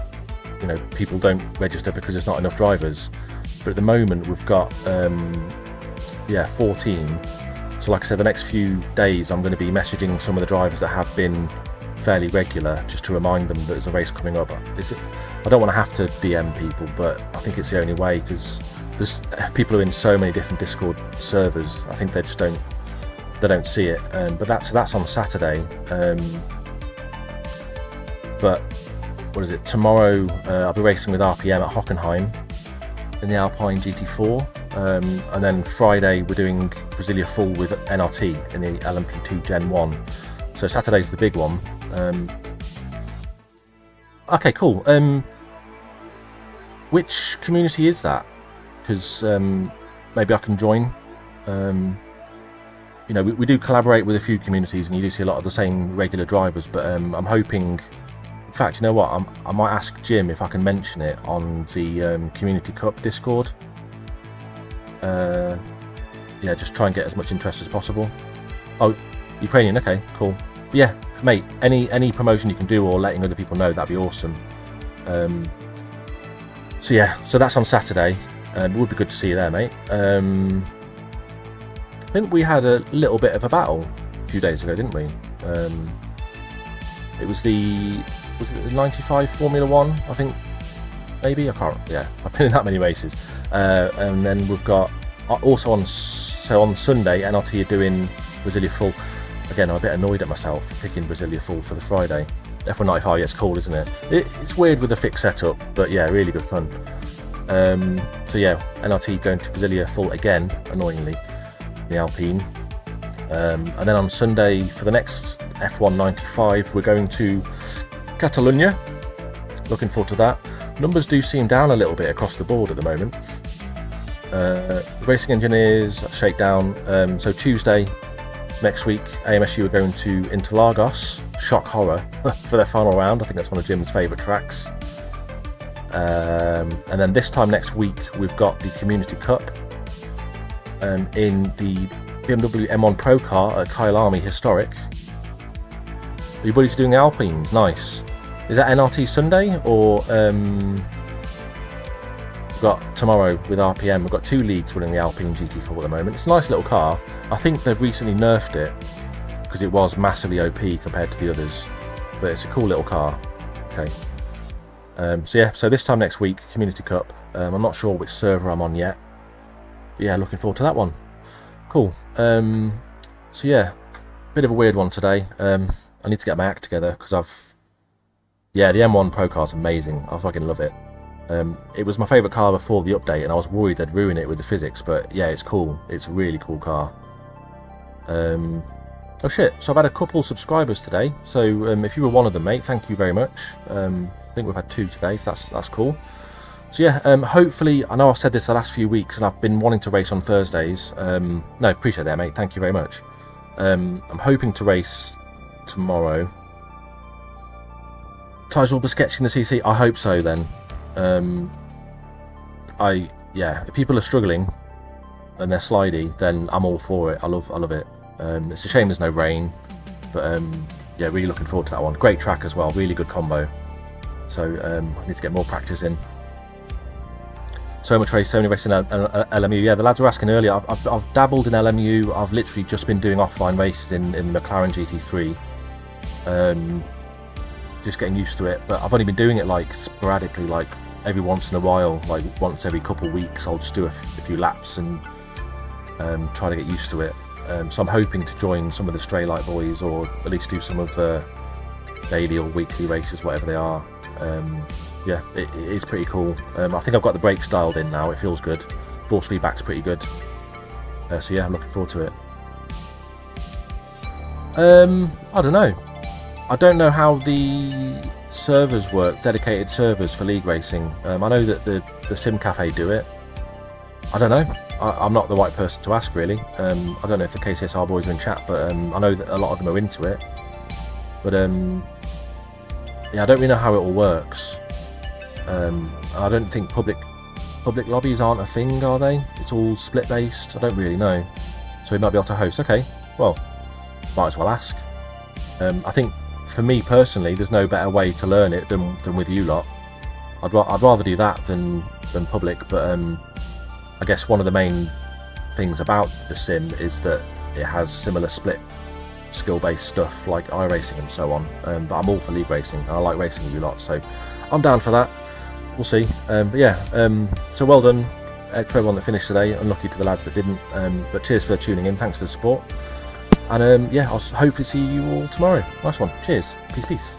you know, people don't register because there's not enough drivers. But at the moment we've got 14. So like I said, the next few days I'm going to be messaging some of the drivers that have been fairly regular, just to remind them that there's a race coming up. I don't want to have to DM people, but I think it's the only way, because there's people who are in so many different Discord servers. I think they just don't see it. But that's on Saturday. But what is it? Tomorrow I'll be racing with RPM at Hockenheim in the Alpine GT4, and then Friday we're doing Brasilia Full with NRT in the LMP2 Gen 1. So Saturday's the big one. Okay, cool. Which community is that? Because maybe I can join. You know, we do collaborate with a few communities, and you do see a lot of the same regular drivers. But I'm hoping. In fact, you know what? I might ask Jim if I can mention it on the Community Cup Discord. Yeah, just try and get as much interest as possible. Oh, Ukrainian. Okay, cool. Yeah, mate. Any promotion you can do or letting other people know, that'd be awesome. So yeah, so that's on Saturday. It would be good to see you there, mate. I think we had a little bit of a battle a few days ago, didn't we? It was the 95 Formula 1, I think, maybe. I can't. Yeah, I've been in that many races. And then we've got also on Sunday, NRT are doing Brasilia Full. Again, I'm a bit annoyed at myself for picking Brasilia Full for the Friday. F195, yeah, it's cool, isn't it? It's weird with a fixed setup, but yeah, really good fun. So yeah, NRT going to Brasilia Full again, annoyingly, the Alpine. And then on Sunday, for the next F195, we're going to Catalonia. Looking forward to that. Numbers do seem down a little bit across the board at the moment. Racing engineers, shakedown. So Tuesday next week, AMSU are going to Interlagos. Shock horror for their final round. I think that's one of Jim's favourite tracks. And then this time next week, we've got the Community Cup in the BMW M1 Pro car at Kyalami Historic. Your buddies doing the Alpines, nice. Is that NRT Sunday, or we've got tomorrow with RPM? We've got two leagues running the Alpine GT4 at the moment. It's a nice little car. I think they've recently nerfed it because it was massively OP compared to the others, but it's a cool little car. Okay. So yeah, so this time next week, Community Cup. I'm not sure which server I'm on yet. But yeah, looking forward to that one. Cool. So yeah, bit of a weird one today. I need to get my act together because the M1 Pro car's amazing. I fucking love it. It was my favourite car before the update, and I was worried they'd ruin it with the physics, but yeah, it's cool. It's a really cool car. Oh shit, so I've had a couple subscribers today, so if you were one of them, mate, thank you very much. I think we've had 2 today, so that's cool. So yeah, hopefully, I know I've said this the last few weeks, and I've been wanting to race on Thursdays. No, appreciate that, mate, thank you very much. I'm hoping to race tomorrow. Tyres will be sketching the CC. I hope so then. If people are struggling and they're slidey, then I'm all for it. I love it. It's a shame there's no rain, but yeah, really looking forward to that one. Great track as well, really good combo. So I need to get more practice in. So much race, so many races in LMU. Yeah, the lads were asking earlier. I've dabbled in LMU. I've literally just been doing offline races in McLaren GT3. Just getting used to it, but I've only been doing it like sporadically, like every once in a while, like once every couple of weeks. I'll just do a few laps and try to get used to it. So I'm hoping to join some of the Stray Light boys, or at least do some of the daily or weekly races, whatever they are. Yeah, it is pretty cool. I think I've got the brakes dialed in now. It feels good. Force feedback's pretty good. So yeah, I'm looking forward to it. I don't know. I don't know how the servers work, dedicated servers for league racing. I know that the Sim Cafe do it. I don't know. I'm not the right person to ask, really. I don't know if the KCSR boys are in chat, but I know that a lot of them are into it. But yeah, I don't really know how it all works. I don't think public lobbies aren't a thing, are they? It's all split based. I don't really know. So we might be able to host. Okay, well, might as well ask. I think for me personally, there's no better way to learn it than with you lot. I'd rather do that than public, but I guess one of the main things about the sim is that it has similar split skill-based stuff like iRacing and so on. But I'm all for league racing. I like racing with you lot, so I'm down for that. We'll see. But yeah, so well done to everyone that finished today. Unlucky to the lads that didn't. But cheers for tuning in. Thanks for the support. And yeah, I'll hopefully see you all tomorrow. Nice one. Cheers. Peace, peace.